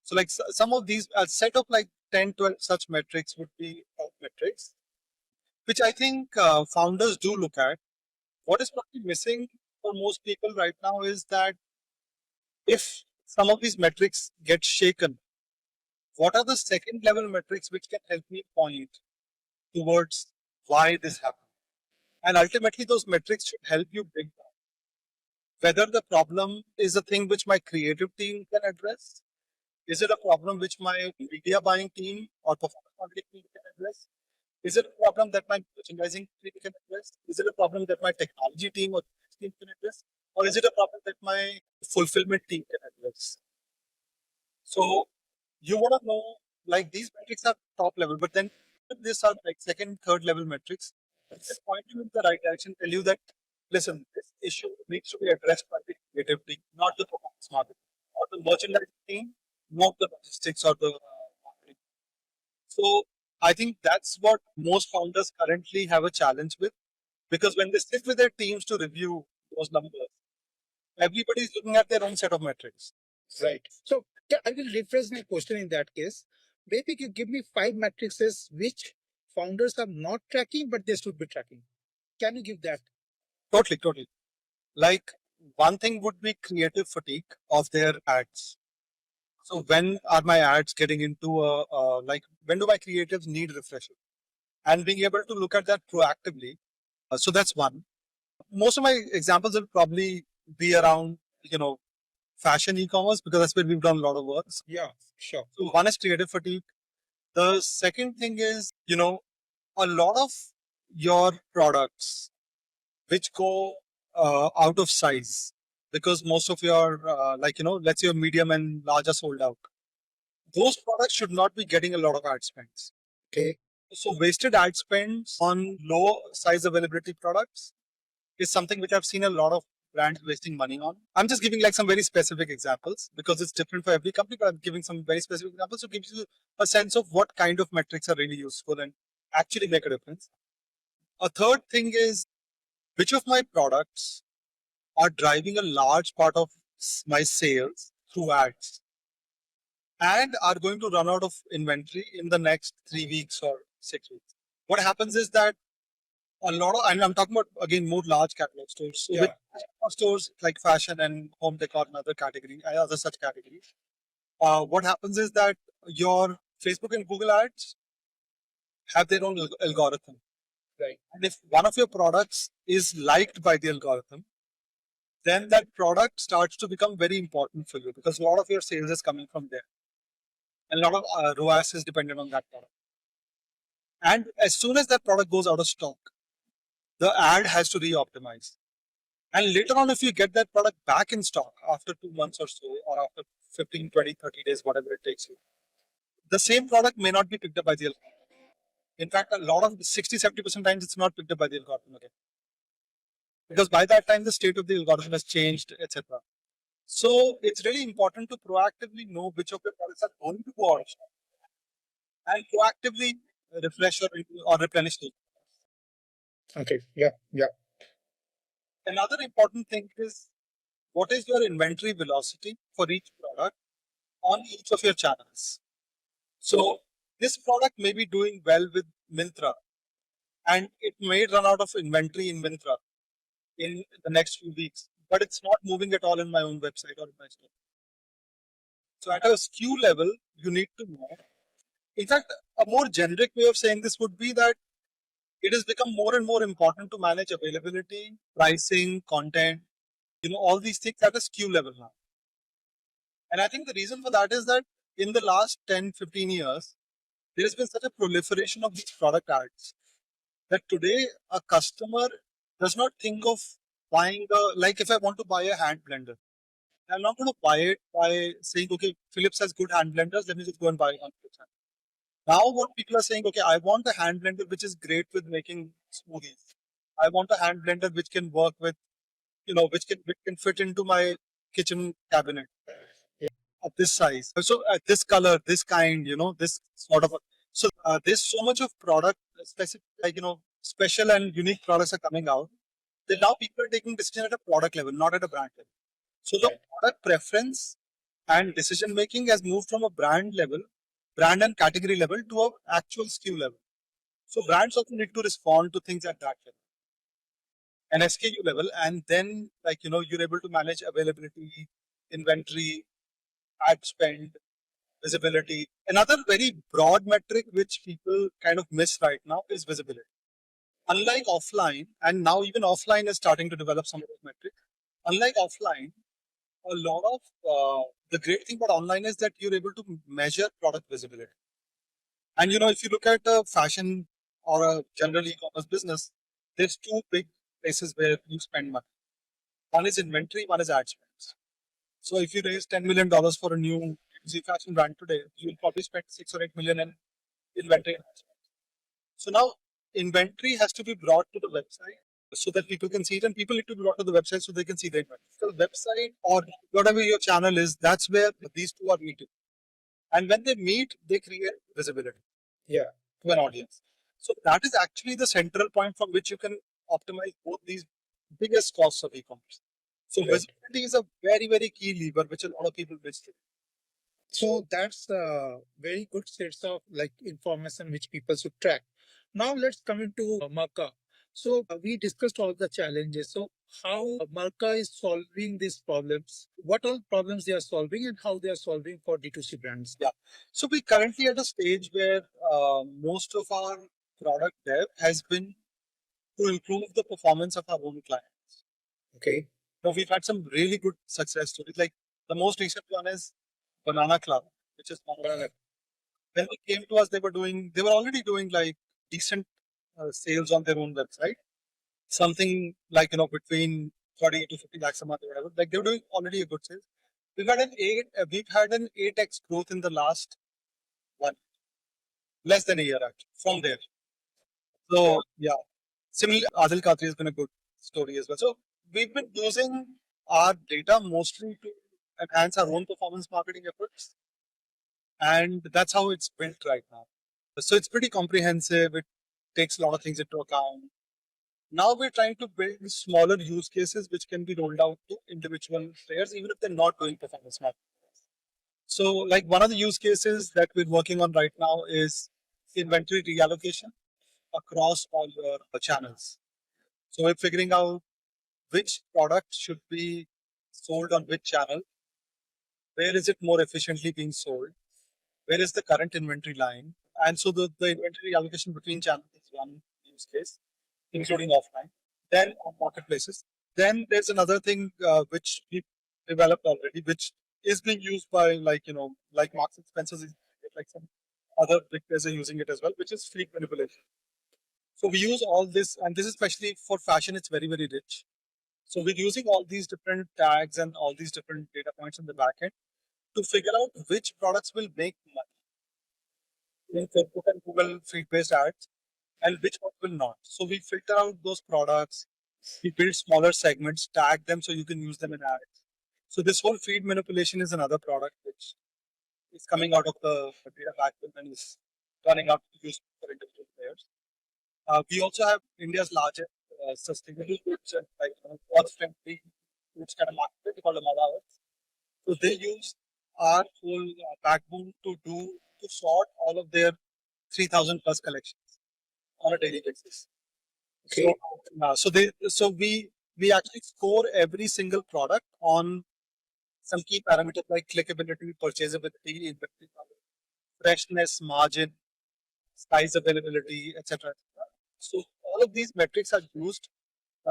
So like some of these, a set of like 10, 12 such metrics would be top metrics, which I think founders do look at. What is probably missing for most people right now is that if some of these metrics get shaken, what are the second level metrics which can help me point towards why this happened? And ultimately, those metrics should help you break down whether the problem is a thing which my creative team can address. Is it a problem which my media buying team or performance marketing team can address? Is it a problem that my merchandising team can address? Is it a problem that my technology team or team can address? Or is it a problem that my fulfillment team can address? So you want to know, like these metrics are top level, but then these are like second, third level metrics. Just point you in the right direction, tell you that, listen, this issue needs to be addressed by the creative team, not the performance marketing or the merchandising team, not the logistics or the marketing. So I think that's what most founders currently have a challenge with, because when they sit with their teams to review those numbers, everybody is looking at their own set of metrics. Right. So I will rephrase my question in that case. Maybe you give me 5 matrices which founders are not tracking, but they should be tracking. Can you give that? Totally, totally. Like one thing would be creative fatigue of their ads. So when are my ads getting into like when do my creatives need refreshing? And being able to look at that proactively. So that's one. Most of my examples will probably be around, fashion e-commerce because that's where we've done a lot of work. Yeah, sure. So one is creative fatigue. The second thing is, a lot of your products which go out of size because most of your, let's say your medium and large are sold out. Those products should not be getting a lot of ad spends. Okay. So wasted ad spends on low size availability products is something which I've seen a lot of brands wasting money on. I'm just giving like some very specific examples because it's different for every company, but I'm giving some very specific examples to give you a sense of what kind of metrics are really useful and actually make a difference. A third thing is which of my products are driving a large part of my sales through ads and are going to run out of inventory in the next 3 weeks or 6 weeks. What happens is that a lot of, and I'm talking about again more large catalog stores. So with stores like fashion and home decor and other category, other such categories, what happens is that your Facebook and Google ads have their own algorithm. Right. And if one of your products is liked by the algorithm, then that product starts to become very important for you because a lot of your sales is coming from there. And a lot of ROAS is dependent on that product. And as soon as that product goes out of stock, the ad has to re-optimize. And later on, if you get that product back in stock after 2 months or so, or after 15, 20, 30 days, whatever it takes you, the same product may not be picked up by the algorithm. In fact, a lot of 60, 70% times it's not picked up by the algorithm again. Because by that time, the state of the algorithm has changed, etc. So it's really important to proactively know which of your products are going to go out of stock and proactively refresh or replenish them. Okay. Yeah. Yeah. Another important thing is what is your inventory velocity for each product on each of your channels. So this product may be doing well with Myntra and it may run out of inventory in Myntra in the next few weeks, but it's not moving at all in my own website or in my store. So at a SKU level, you need to know. In fact, a more generic way of saying this would be that it has become more and more important to manage availability, pricing, content, all these things at a SKU level now. And I think the reason for that is that in the last 10, 15 years, there has been such a proliferation of these product ads that today a customer does not think of buying like if I want to buy a hand blender, I'm not going to buy it by saying, okay, Philips has good hand blenders, let me just go and buy one. Now what people are saying, okay, I want a hand blender which is great with making smoothies. I want a hand blender which can work with, which can fit into my kitchen cabinet of this size. So this color, this kind, this sort of. There's so much of product specific, like special and unique products are coming out. That now people are taking decision at a product level, not at a brand level. So the product preference and decision making has moved from a brand and category level to a actual SKU level. So brands also need to respond to things at that level, an SKU level, and then you're able to manage availability, inventory, ad spend, visibility. Another very broad metric which people kind of miss right now is visibility. Unlike offline, and now even offline is starting to develop some of those metrics. Unlike offline, a lot of the great thing about online is that you're able to measure product visibility. And if you look at a fashion or a general e-commerce business, there's two big places where you spend money. One is inventory, one is ad spends. So if you raise $10 million for a new D2C fashion brand today, you'll probably spend 6 or 8 million in inventory. So now inventory has to be brought to the website so that people can see it, and people need to be brought to the website so they can see the inventory. So the website or whatever your channel is, that's where these two are meeting. And when they meet, they create visibility. Yeah. To an audience. So that is actually the central point from which you can optimize both these biggest costs of e-commerce. So visibility is a very, very key lever which a lot of people miss. So that's a very good sets of like information which people should track. Now let's come into Merca. So we discussed all the challenges. So how Merca is solving these problems? What all problems they are solving and how they are solving for D2C brands? Yeah. So we currently at a stage where most of our product dev has been to improve the performance of our own clients. Okay. Now we've had some really good success stories. Like the most recent one is Banana Club, which is Banana. when they came to us, they were already doing like decent sales on their own website, something like between 30 to 50 lakhs a month or whatever. Like they were doing already a good sales. We've had an 8x growth in the last one less than a year actually from there. So yeah, similarly, Adil Khatri has been a good story as well. So we've been using our data mostly to enhance our own performance marketing efforts, and that's how it's built right now. So it's pretty comprehensive. It takes a lot of things into account. Now we're trying to build smaller use cases which can be rolled out to individual players, even if they're not doing performance marketing. So, like one of the use cases that we're working on right now is inventory reallocation across all your channels. So we're figuring out which product should be sold on which channel, where is it more efficiently being sold, where is the current inventory line, and so the inventory allocation between channels is one use case, including offline. Then on marketplaces. Then there's another thing which we developed already, which is being used by like Marks and Spencer's, like some other big players are using it as well, which is fleet manipulation. So we use all this, and this is especially for fashion, it's very, very rich. So we're using all these different tags and all these different data points in the backend to figure out which products will make money in Facebook and Google feed-based ads and which ones will not. So we filter out those products, we build smaller segments, tag them so you can use them in ads. So this whole feed manipulation is another product which is coming out of the data backend and is turning out to be useful for individual players. We also have India's largest sustainable goods and like cost-friendly goods kind of market called Amala. So they use our whole backbone to sort all of their 3,000 plus collections on a daily basis. Okay. So we actually score every single product on some key parameters like clickability, purchasability, inventory cover, freshness, margin, size availability, etc. So all of these metrics are used.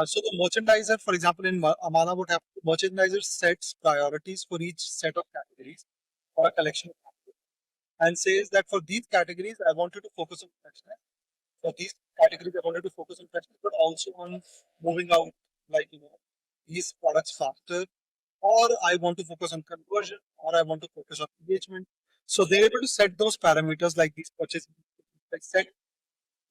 So the merchandiser, for example, in Amana would have merchandiser sets priorities for each set of categories or a collection and says that for these categories, I wanted to focus on freshness. For these categories, I wanted to focus on freshness, but also on moving out these products faster, or I want to focus on conversion, or I want to focus on engagement. So they're able to set those parameters like these purchase, like set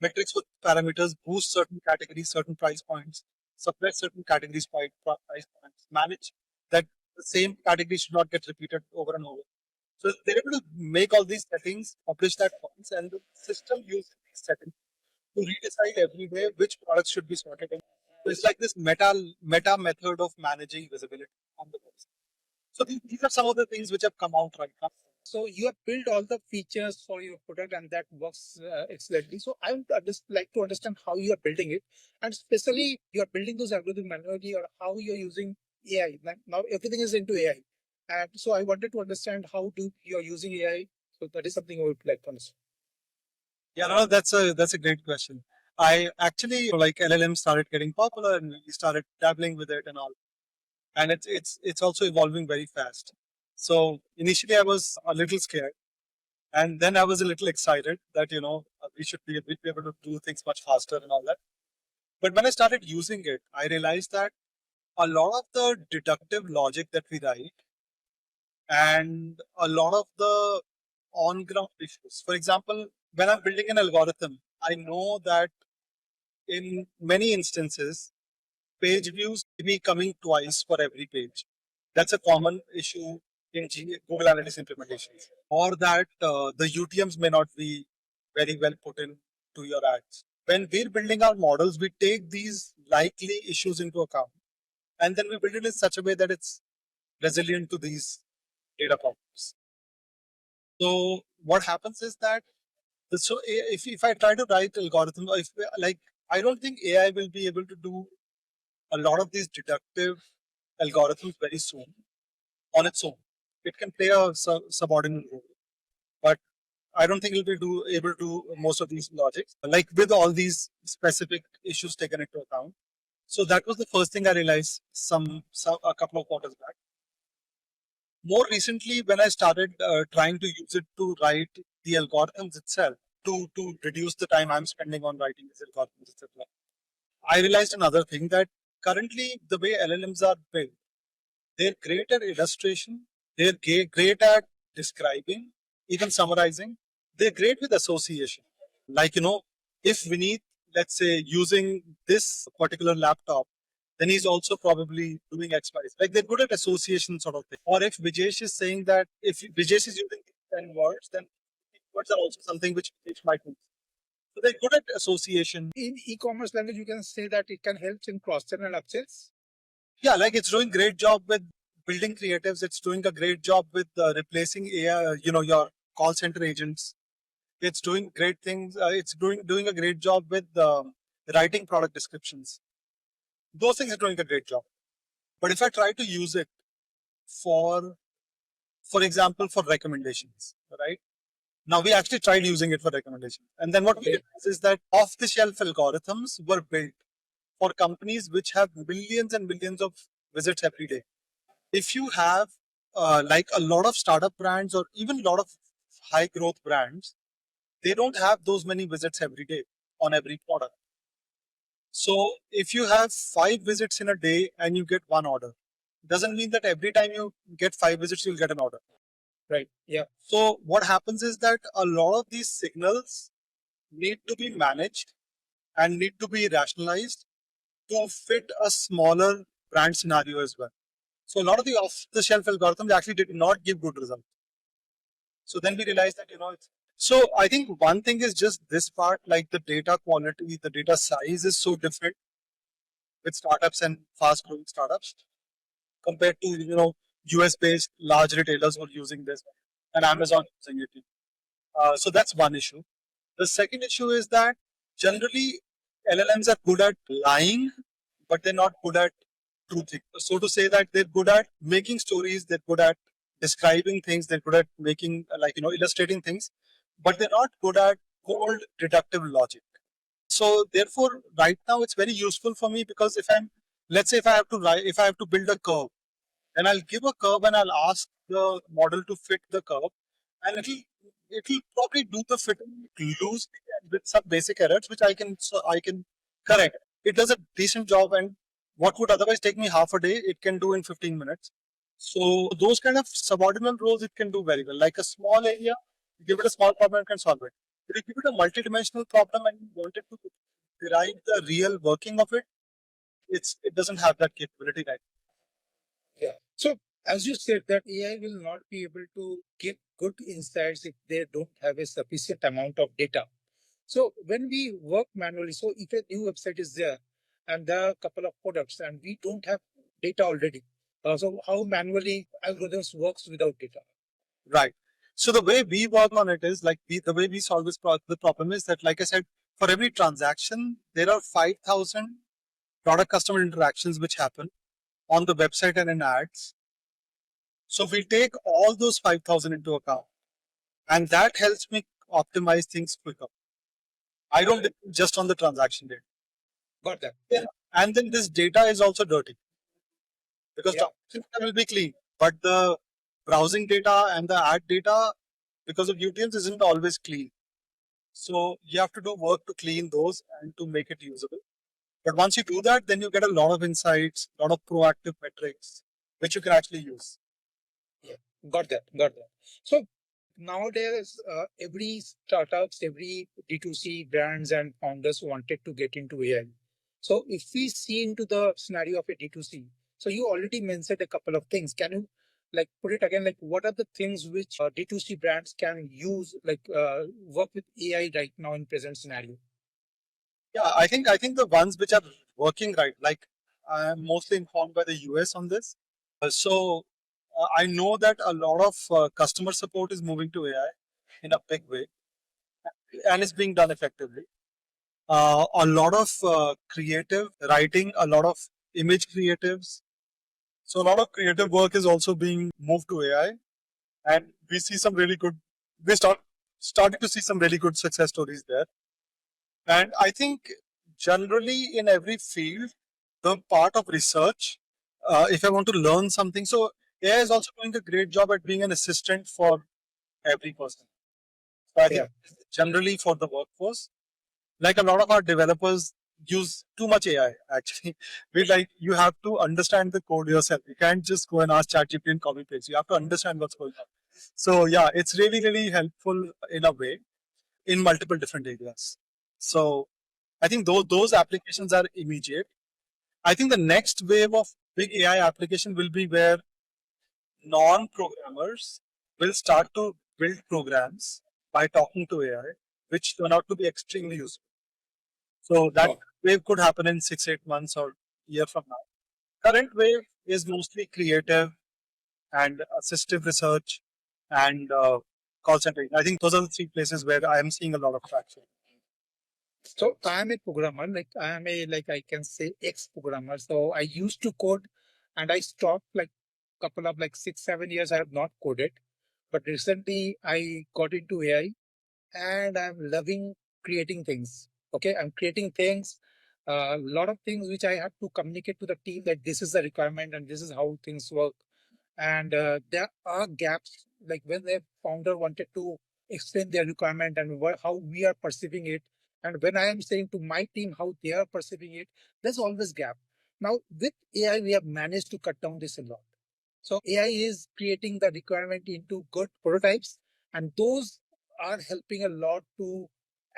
metrics with parameters, boost certain categories, certain price points, suppress certain categories by price points, manage that the same category should not get repeated over and over. So they're able to make all these settings, publish that points, and the system uses these settings to redecide every day which products should be sorted in. So it's like this meta method of managing visibility on the website. So these are some of the things which have come out right now. So you have built all the features for your product and that works excellently. So I would just like to understand how you are building it, and especially you are building those algorithms manually or how you are using AI. Now everything is into AI, and so I wanted to understand how do you are using AI. So that is something I would like to understand. Yeah, no, that's a great question. I actually like LLM started getting popular and we started dabbling with it and all, and it's also evolving very fast. So initially I was a little scared, and then I was a little excited that we'd be able to do things much faster and all that. But when I started using it, I realized that a lot of the deductive logic that we write and a lot of the on ground issues. For example, when I'm building an algorithm, I know that in many instances, page views may be coming twice for every page. That's a common issue in Google Analytics implementations. Or that the UTMs may not be very well put in to your ads. When we're building our models, we take these likely issues into account and then we build it in such a way that it's resilient to these data problems. So what happens is that if I try to write algorithm, if like I don't think AI will be able to do a lot of these deductive algorithms very soon on its own. It can play a subordinate role, but I don't think it'll be able to do most of these logics, like with all these specific issues taken into account. So that was the first thing I realized some a couple of quarters back. More recently, when I started trying to use it to write the algorithms itself, to reduce the time I'm spending on writing these algorithms, etc., I realized another thing that currently the way LLMs are built, they're great at illustration, they're great at describing, even summarizing. They're great with association. Like, if Vineet, let's say, using this particular laptop, then he's also probably doing X, Y. Like they're good at association sort of thing. Or if Vijesh is saying that if Vijesh is using 10 words, then words are also something which Vijesh might use. So they're good at association. In e-commerce language, you can say that it can help in cross-sell and upsells. Yeah, like it's doing great job with building creatives. It's doing a great job with replacing AI, your call center agents. It's doing great things. It's doing a great job with writing product descriptions. Those things are doing a great job. But if I try to use it for example, for recommendations, right? Now we actually tried using it for recommendations, and then what we realized is that off-the-shelf algorithms were built for companies which have millions and millions of visits every day. If you have like a lot of startup brands or even a lot of high growth brands, they don't have those many visits every day on every product. So if you have 5 visits in a day and you get one order, doesn't mean that every time you get 5 visits, you'll get an order. Right. Yeah. So what happens is that a lot of these signals need to be managed and need to be rationalized to fit a smaller brand scenario as well. So a lot of the off-the-shelf algorithms actually did not give good results. So then we realized that, so I think one thing is just this part, like the data quality, the data size is so different with startups and fast growing startups compared to, US based large retailers who are using this and Amazon using it. So that's one issue. The second issue is that generally LLMs are good at lying, but they're not good at truthing. So to say that they're good at making stories, they're good at describing things, they're good at making illustrating things, but they're not good at cold deductive logic. So therefore, right now it's very useful for me because let's say if I have to build a curve, then I'll give a curve and I'll ask the model to fit the curve, and it'll probably do the fit loosely with some basic errors which I can correct. It does a decent job, and what would otherwise take me half a day, it can do in 15 minutes. So those kind of subordinate roles it can do very well. Like a small area, give it a small problem, it can solve it. If you give it a multidimensional problem and you want it to derive the real working of it, it doesn't have that capability right. Yeah. So as you said that AI will not be able to give good insights if they don't have a sufficient amount of data. So when we work manually, so if a new website is there and there are a couple of products and we don't have data already, so how manually algorithms works without data? Right. So the way we work on it is like the way we solve the problem is that, like I said, for every transaction, there are 5,000 product customer interactions which happen on the website and in ads. So we take all those 5,000 into account, and that helps me optimize things quicker. I don't depend just on the transaction data. Got that. Yeah. And then this data is also dirty because transaction data will be clean, but the browsing data and the ad data, because of UTMs, isn't always clean. So you have to do work to clean those and to make it usable. But once you do that, then you get a lot of insights, a lot of proactive metrics, which you can actually use. Yeah, got that. Got that. So nowadays, every startups, every D2C brands and founders wanted to get into AI. So if we see into the scenario of a D2C, so you already mentioned a couple of things. Can you like put it again? Like what are the things which D2C brands can use, like work with AI right now in present scenario? Yeah, I think the ones which are working right, like I'm mostly informed by the US on this. So I know that a lot of customer support is moving to AI in a big way, and it's being done effectively. A lot of creative writing, a lot of image creatives. So a lot of creative work is also being moved to AI, and we see some really good. We starting to see some really good success stories there. And I think generally in every field, the part of research, if I want to learn something, so AI is also doing a great job at being an assistant for every person. So I think generally for the workforce, like a lot of our developers use too much AI actually. We like you have to understand the code yourself. You can't just go and ask ChatGPT and copy paste. You have to understand what's going on. So yeah, it's really, really helpful in a way in multiple different areas. So I think those applications are immediate. I think the next wave of big AI application will be where non-programmers will start to build programs by talking to AI, which turn out to be extremely useful. So that wave could happen in 6-8 months or year from now. Current wave is mostly creative and assistive research and call center. I think those are the three places where I am seeing a lot of traction. So I am a programmer, like I am a, like I can say ex-programmer. So I used to code and I stopped like couple of like 6-7 years. I have not coded, but recently I got into AI and I'm loving creating things. Okay, I'm creating things, a lot of things which I have to communicate to the team that this is the requirement and this is how things work. And there are gaps, like when the founder wanted to explain their requirement and how we are perceiving it, and when I am saying to my team how they are perceiving it, there's always gap. Now with AI, we have managed to cut down this a lot. So AI is creating the requirement into good prototypes, and those are helping a lot to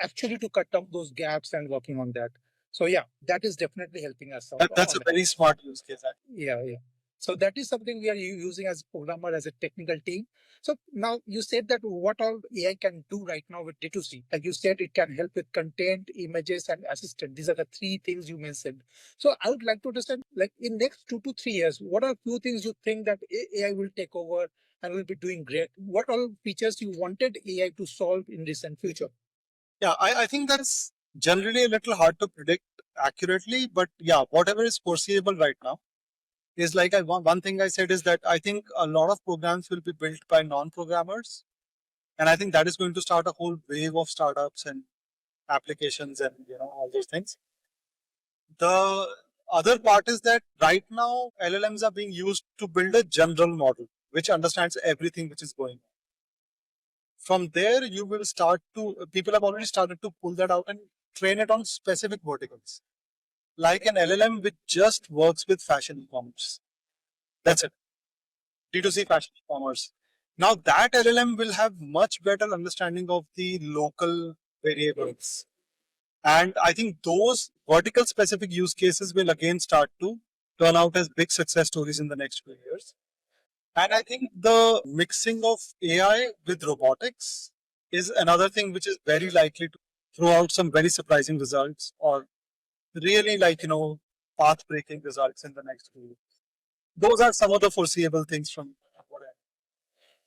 actually to cut down those gaps and working on that. So yeah, that is definitely helping us out. That's a very smart use case. Yeah, yeah. So that is something we are using as a programmer, as a technical team. So now you said that what all AI can do right now with D2C. Like you said, it can help with content, images, and assistant. These are the three things you mentioned. So I would like to understand, like in next 2 to 3 years, what are few things you think that AI will take over and will be doing great? What all features you wanted AI to solve in recent future? Yeah, I think that's generally a little hard to predict accurately, but yeah, whatever is foreseeable right now is like one thing I said is that I think a lot of programs will be built by non-programmers, and I think that is going to start a whole wave of startups and applications and all those things. The other part is that right now LLMs are being used to build a general model which understands everything which is going on. From there, you will start to people have already started to pull that out and train it on specific verticals, like an LLM which just works with fashion e-commerce. That's it. D2C fashion e-commerce. Now that LLM will have much better understanding of the local variables. And I think those vertical specific use cases will again start to turn out as big success stories in the next few years. And I think the mixing of AI with robotics is another thing which is very likely to throw out some very surprising results or really path breaking results in the next few years. Those are some of the foreseeable things from what I.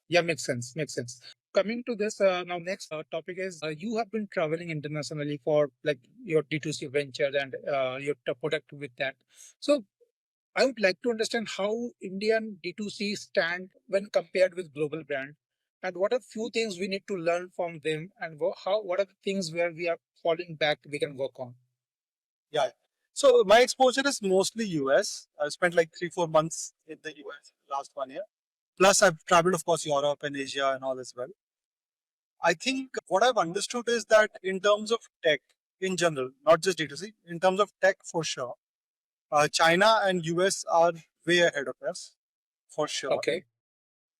Yeah, makes sense. Makes sense. Coming to this now, next topic is you have been traveling internationally for like your D2C venture and your product with that. So I would like to understand how Indian D2C stand when compared with global brand, and what are few things we need to learn from them, and what are the things where we are falling back we can work on. Yeah. So my exposure is mostly US. I've spent like 3-4 months in the US last 1 year. Plus I've traveled, of course, Europe and Asia and all as well. I think what I've understood is that in terms of tech in general, not just D2C, in terms of tech for sure, China and US are way ahead of us for sure. Okay.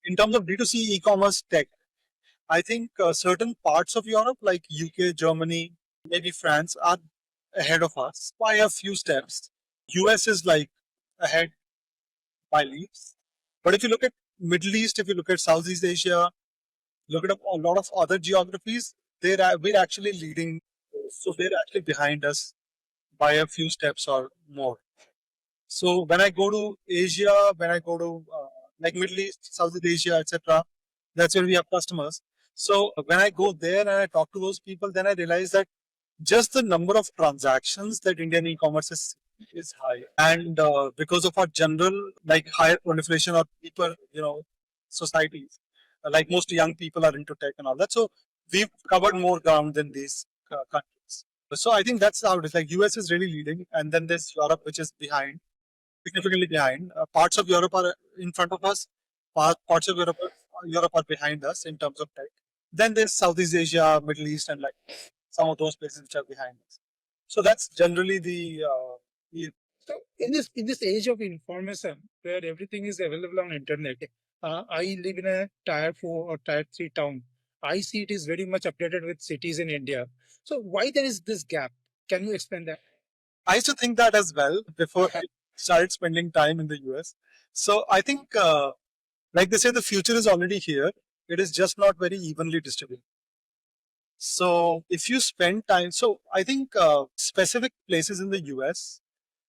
In terms of D2C e-commerce tech, I think certain parts of Europe like UK, Germany, maybe France are ahead of us by a few steps. US is like ahead by leaps. But if you look at Middle East, if you look at Southeast Asia, look at a lot of other geographies, we're actually leading. So they're actually behind us by a few steps or more. So when I go to Asia, when I go to like Middle East, Southeast Asia, etc. That's where we have customers. So when I go there and I talk to those people, then I realize that just the number of transactions that Indian e-commerce is high, and because of our general like higher proliferation of people, societies, like most young people are into tech and all that. So we've covered more ground than these countries. So I think that's how it is. Like US is really leading, and then there's Europe, which is behind, significantly behind. Parts of Europe are in front of us. Parts of Europe are behind us in terms of tech. Then there's Southeast Asia, Middle East, and like some of those places which are behind us. So that's generally the So in this age of information where everything is available on internet, I live in a tier 4 or tier 3 town. I see it is very much updated with cities in India. So why there is this gap? Can you explain that? I used to think that as well before I started spending time in the US. So I think, like they say, the future is already here. It is just not very evenly distributed. So if you spend time, so I think specific places in the US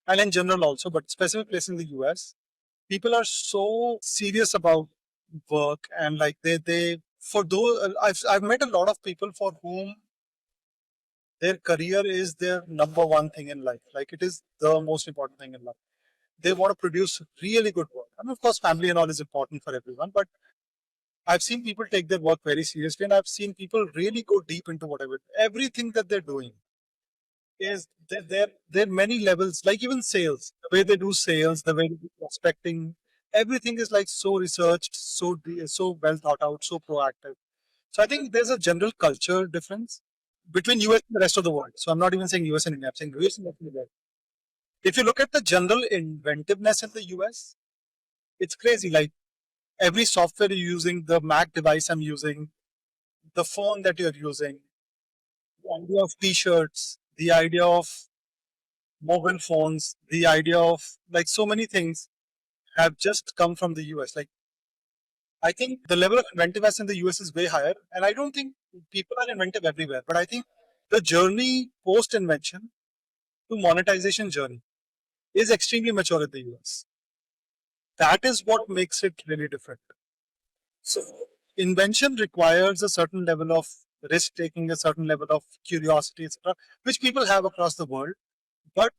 and in general also, but specific places in the US, people are so serious about work and like they for those I've met a lot of people for whom their career is their number one thing in life. Like it is the most important thing in life. They want to produce really good work. I mean, of course, family and all is important for everyone, but I've seen people take their work very seriously, and I've seen people really go deep into whatever everything that they're doing is there are many levels. Like even sales, the way they do sales, the way they do prospecting, everything is like so researched, so well thought out, so proactive. So I think there's a general culture difference between US and the rest of the world. So I'm not even saying US and India. I'm saying US and the rest of the world. If you look at the general inventiveness in the US, it's crazy. Like every software you're using, the Mac device I'm using, the phone that you're using, the idea of t-shirts, the idea of mobile phones, the idea of like so many things have just come from the US. Like I think the level of inventiveness in the US is way higher, and I don't think people are inventive everywhere. But I think the journey post invention to monetization journey is extremely mature in the US. That is what makes it really different. So invention requires a certain level of risk taking, a certain level of curiosity, etc., which people have across the world. But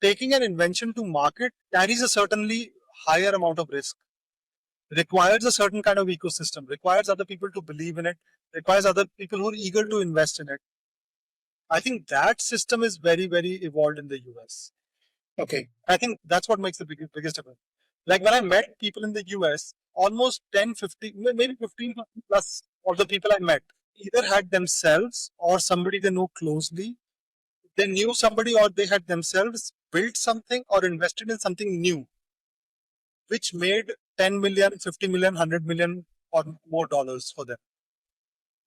taking an invention to market carries a certainly higher amount of risk, requires a certain kind of ecosystem, requires other people to believe in it, requires other people who are eager to invest in it. I think that system is very, very evolved in the US. Okay. I think that's what makes the biggest difference. Like when I met people in the US, almost 10, 15, maybe 15 plus of the people I met either had themselves or somebody they know closely. They knew somebody or they had themselves built something or invested in something new, which made 10 million, 50 million, 100 million or more dollars for them.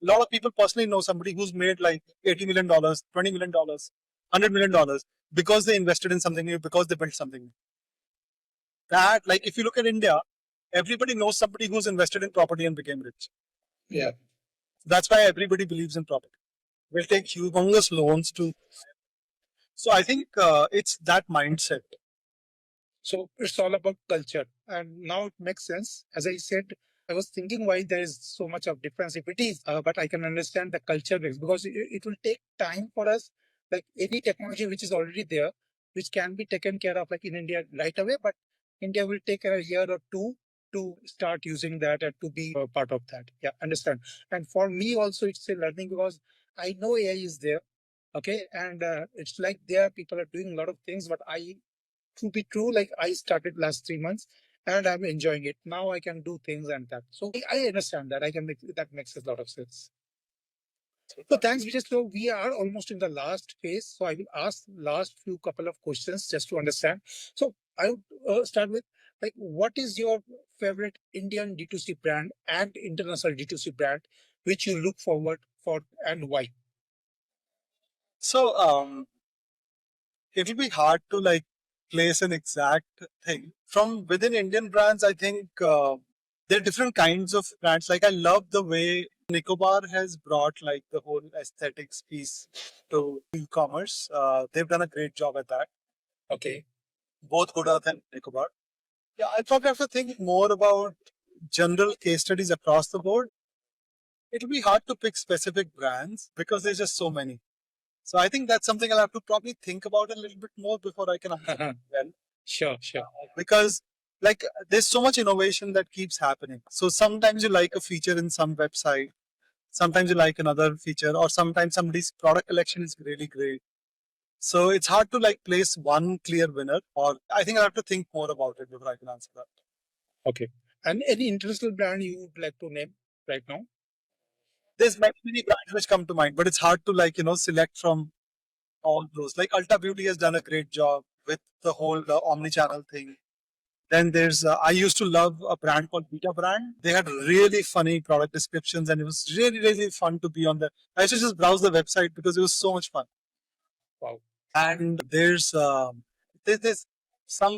A lot of people personally know somebody who's made like $80 million, $20 million, $100 million because they invested in something new, because they built something new. That, like, if you look at India, everybody knows somebody who's invested in property and became rich. Yeah. That's why everybody believes in property. We'll take humongous loans to. So I think it's that mindset. So it's all about culture. And now it makes sense. As I said, I was thinking why there is so much of difference. If it is, but I can understand the culture mix because it will take time for us, like any technology which is already there, which can be taken care of like in India right away, but India will take a year or two to start using that and to be a part of that. Yeah, understand. And for me also, it's a learning because I know AI is there. Okay. And it's like there people are doing a lot of things, but to be true, like I started last 3 months and I'm enjoying it. Now I can do things and that. So I understand that. I can make that makes a lot of sense. So thanks, Vijay. So we are almost in the last phase. So I will ask last few couple of questions just to understand. So I would start with like, what is your favorite Indian D2C brand and international D2C brand, which you look forward for and why? So it'll be hard to like place an exact thing. From within Indian brands, I think there are different kinds of brands. Like I love the way Nicobar has brought like the whole aesthetics piece to e-commerce. They've done a great job at that. Okay. Both Good Earth and Nicobar. Yeah, I probably have to think more about general case studies across the board. It'll be hard to pick specific brands because there's just so many. So I think that's something I'll have to probably think about a little bit more before I can answer well. Sure, sure. Because like there's so much innovation that keeps happening. So sometimes you like a feature in some website, sometimes you like another feature, or sometimes somebody's product collection is really great. So it's hard to like place one clear winner, or I think I'll have to think more about it before I can answer that. Okay. And any international brand you would like to name right now? There's many brands which come to mind, but it's hard to like, select from all those. Like Ulta Beauty has done a great job with the whole omni-channel thing. Then there's, I used to love a brand called Vita Brand. They had really funny product descriptions and it was really, really fun to be on the, I used to just browse the website because it was so much fun. Wow. And there's some,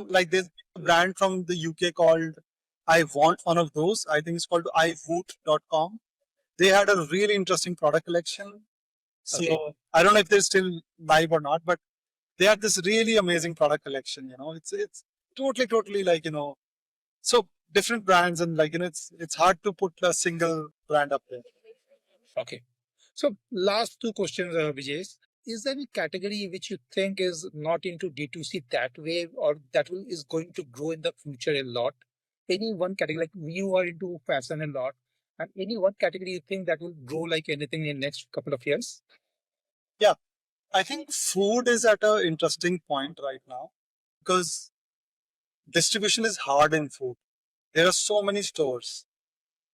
like there's a brand from the UK called, I want one of those. I think it's called ivoot.com. They had a really interesting product collection. So Okay. I don't know if they're still live or not, but they had this really amazing product collection. It's totally like so different brands and like it's hard to put a single brand up there. Okay. So last two questions, Vijay. Is there any category which you think is not into D2C that way or that will is going to grow in the future a lot? Any one category, like you are into fashion a lot, and any one category you think that will grow like anything in next couple of years? Yeah, I think food is at an interesting point right now because distribution is hard in food. There are so many stores.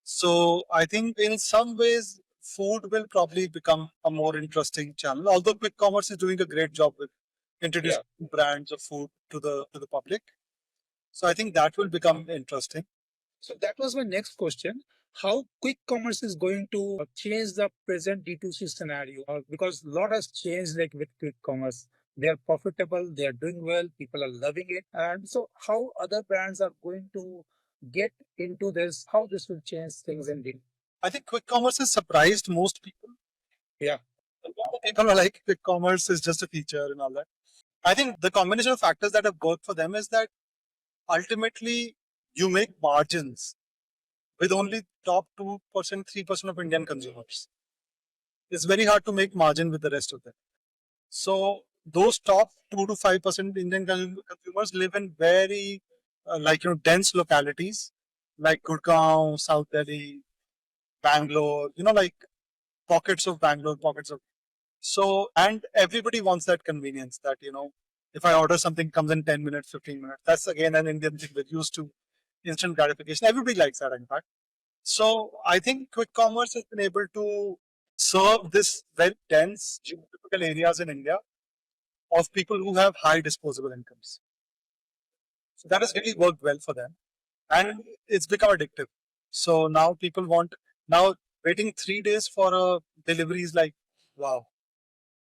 So I think in some ways food will probably become a more interesting channel. Although quick commerce is doing a great job with Yeah. introducing brands of food to the public. So I think that will become interesting. So that was my next question. How quick commerce is going to change the present D2C scenario? Because a lot has changed like with quick commerce. They are profitable, they are doing well, people are loving it. And so how other brands are going to get into this, how this will change things indeed. I think quick commerce has surprised most people. Yeah. A lot of people are like quick commerce is just a feature and all that. I think the combination of factors that have worked for them is that ultimately you make margins with only top 2%, 3% of Indian consumers. It's very hard to make margin with the rest of them. So those top 2 to 5% Indian consumers live in very dense localities like Gurgaon, South Delhi, Bangalore, like pockets of Bangalore, pockets of and everybody wants that convenience that if I order something comes in 10 minutes, 15 minutes. That's again an Indian thing. We're used to instant gratification. Everybody likes that, in fact. So I think quick commerce has been able to serve this very dense geographical areas in India of people who have high disposable incomes. So that has really worked well for them. And it's become addictive. So now people want, now waiting 3 days for a delivery is like, wow.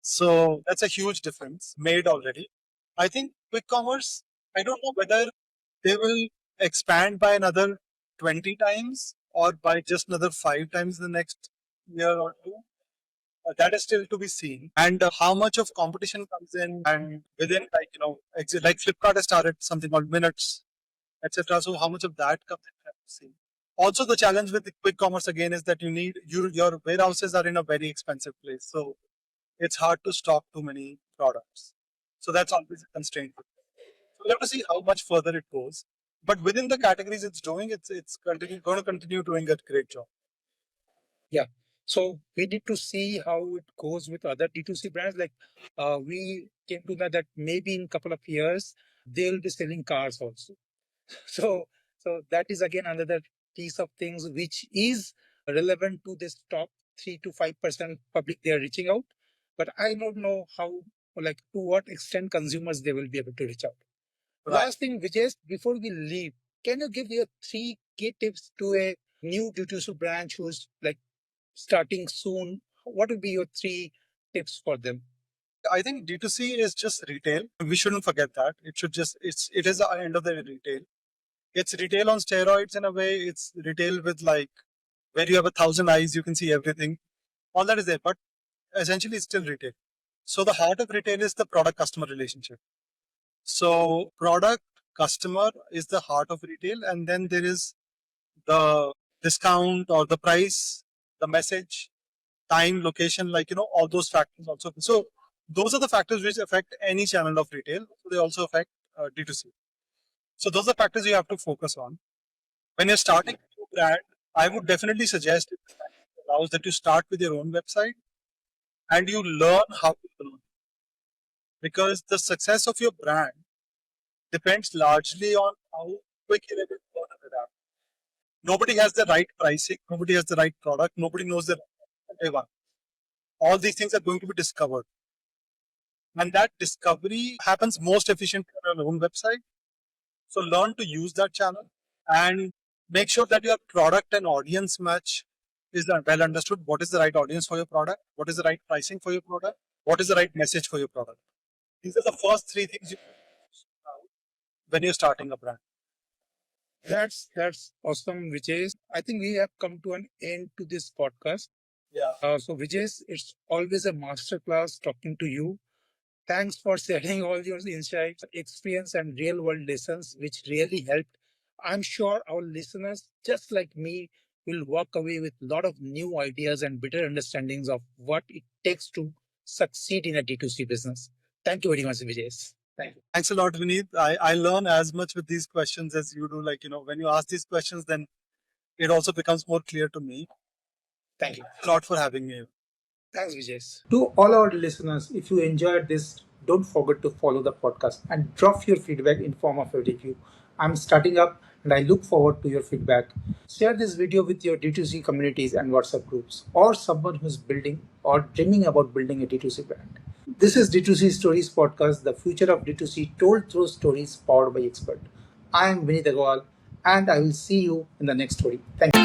So that's a huge difference made already. I think quick commerce, I don't know whether they will expand by another 20 times or by just another 5 times in the next year or two. That is still to be seen. And how much of competition comes in and within like Flipkart has started something called minutes, etc. So how much of that comes in, we have to see. Also, the challenge with the quick commerce again is that your warehouses are in a very expensive place. So it's hard to stock too many products. So that's always a constraint. So we'll have to see how much further it goes. But within the categories it's doing, it's going to continue doing a great job. Yeah. So we need to see how it goes with other D2C brands. Like we came to know that maybe in a couple of years, they'll be selling cars also. So, so that is again another piece of things which is relevant to this top 3 to 5% public they are reaching out. But I don't know how, like, to what extent consumers they will be able to reach out. Right. Last thing, Vijay, before we leave, can you give your 3 key tips to a new D2C brand who's like starting soon? What would be your 3 tips for them? I think D2C is just retail. We shouldn't forget that. It is the end of the retail. It's retail on steroids in a way. It's retail with like where you have 1,000 eyes, you can see everything. All that is there, but essentially it's still retail. So the heart of retail is the product customer relationship. So product customer is the heart of retail, and then there is the discount or the price, the message, time, location, like all those factors also. So those are the factors which affect any channel of retail. So they also affect D2C. So those are factors you have to focus on. When you're starting a new brand, I would definitely suggest it allows that you start with your own website and you learn how to grow, because the success of your brand depends largely on how quick you're able to learn it out. Nobody has the right pricing, nobody has the right product, nobody knows the day one. All these things are going to be discovered. And that discovery happens most efficiently on your own website. So learn to use that channel and make sure that your product and audience match is well understood. What is the right audience for your product? What is the right pricing for your product? What is the right message for your product? These are the first three things you when you're starting a brand. That's awesome, Vijay. I think we have come to an end to this podcast. Yeah. So Vijay, it's always a masterclass talking to you. Thanks for sharing all your insights, experience, and real world lessons, which really helped. I'm sure our listeners, just like me, will walk away with a lot of new ideas and better understandings of what it takes to succeed in a D2C business. Thank you very much, Vijay. Thank you. Thanks a lot, Vineet. I learn as much with these questions as you do. Like, when you ask these questions, then it also becomes more clear to me. Thank you. Thanks a lot for having me. Thanks, Vijay. To all our listeners, if you enjoyed this, don't forget to follow the podcast and drop your feedback in form of a review. I'm starting up and I look forward to your feedback. Share this video with your D2C communities and WhatsApp groups or someone who's building or dreaming about building a D2C brand. This is D2C Stories podcast, the future of D2C told through stories powered by expert. I am Vineet Agarwala and I will see you in the next story. Thank you.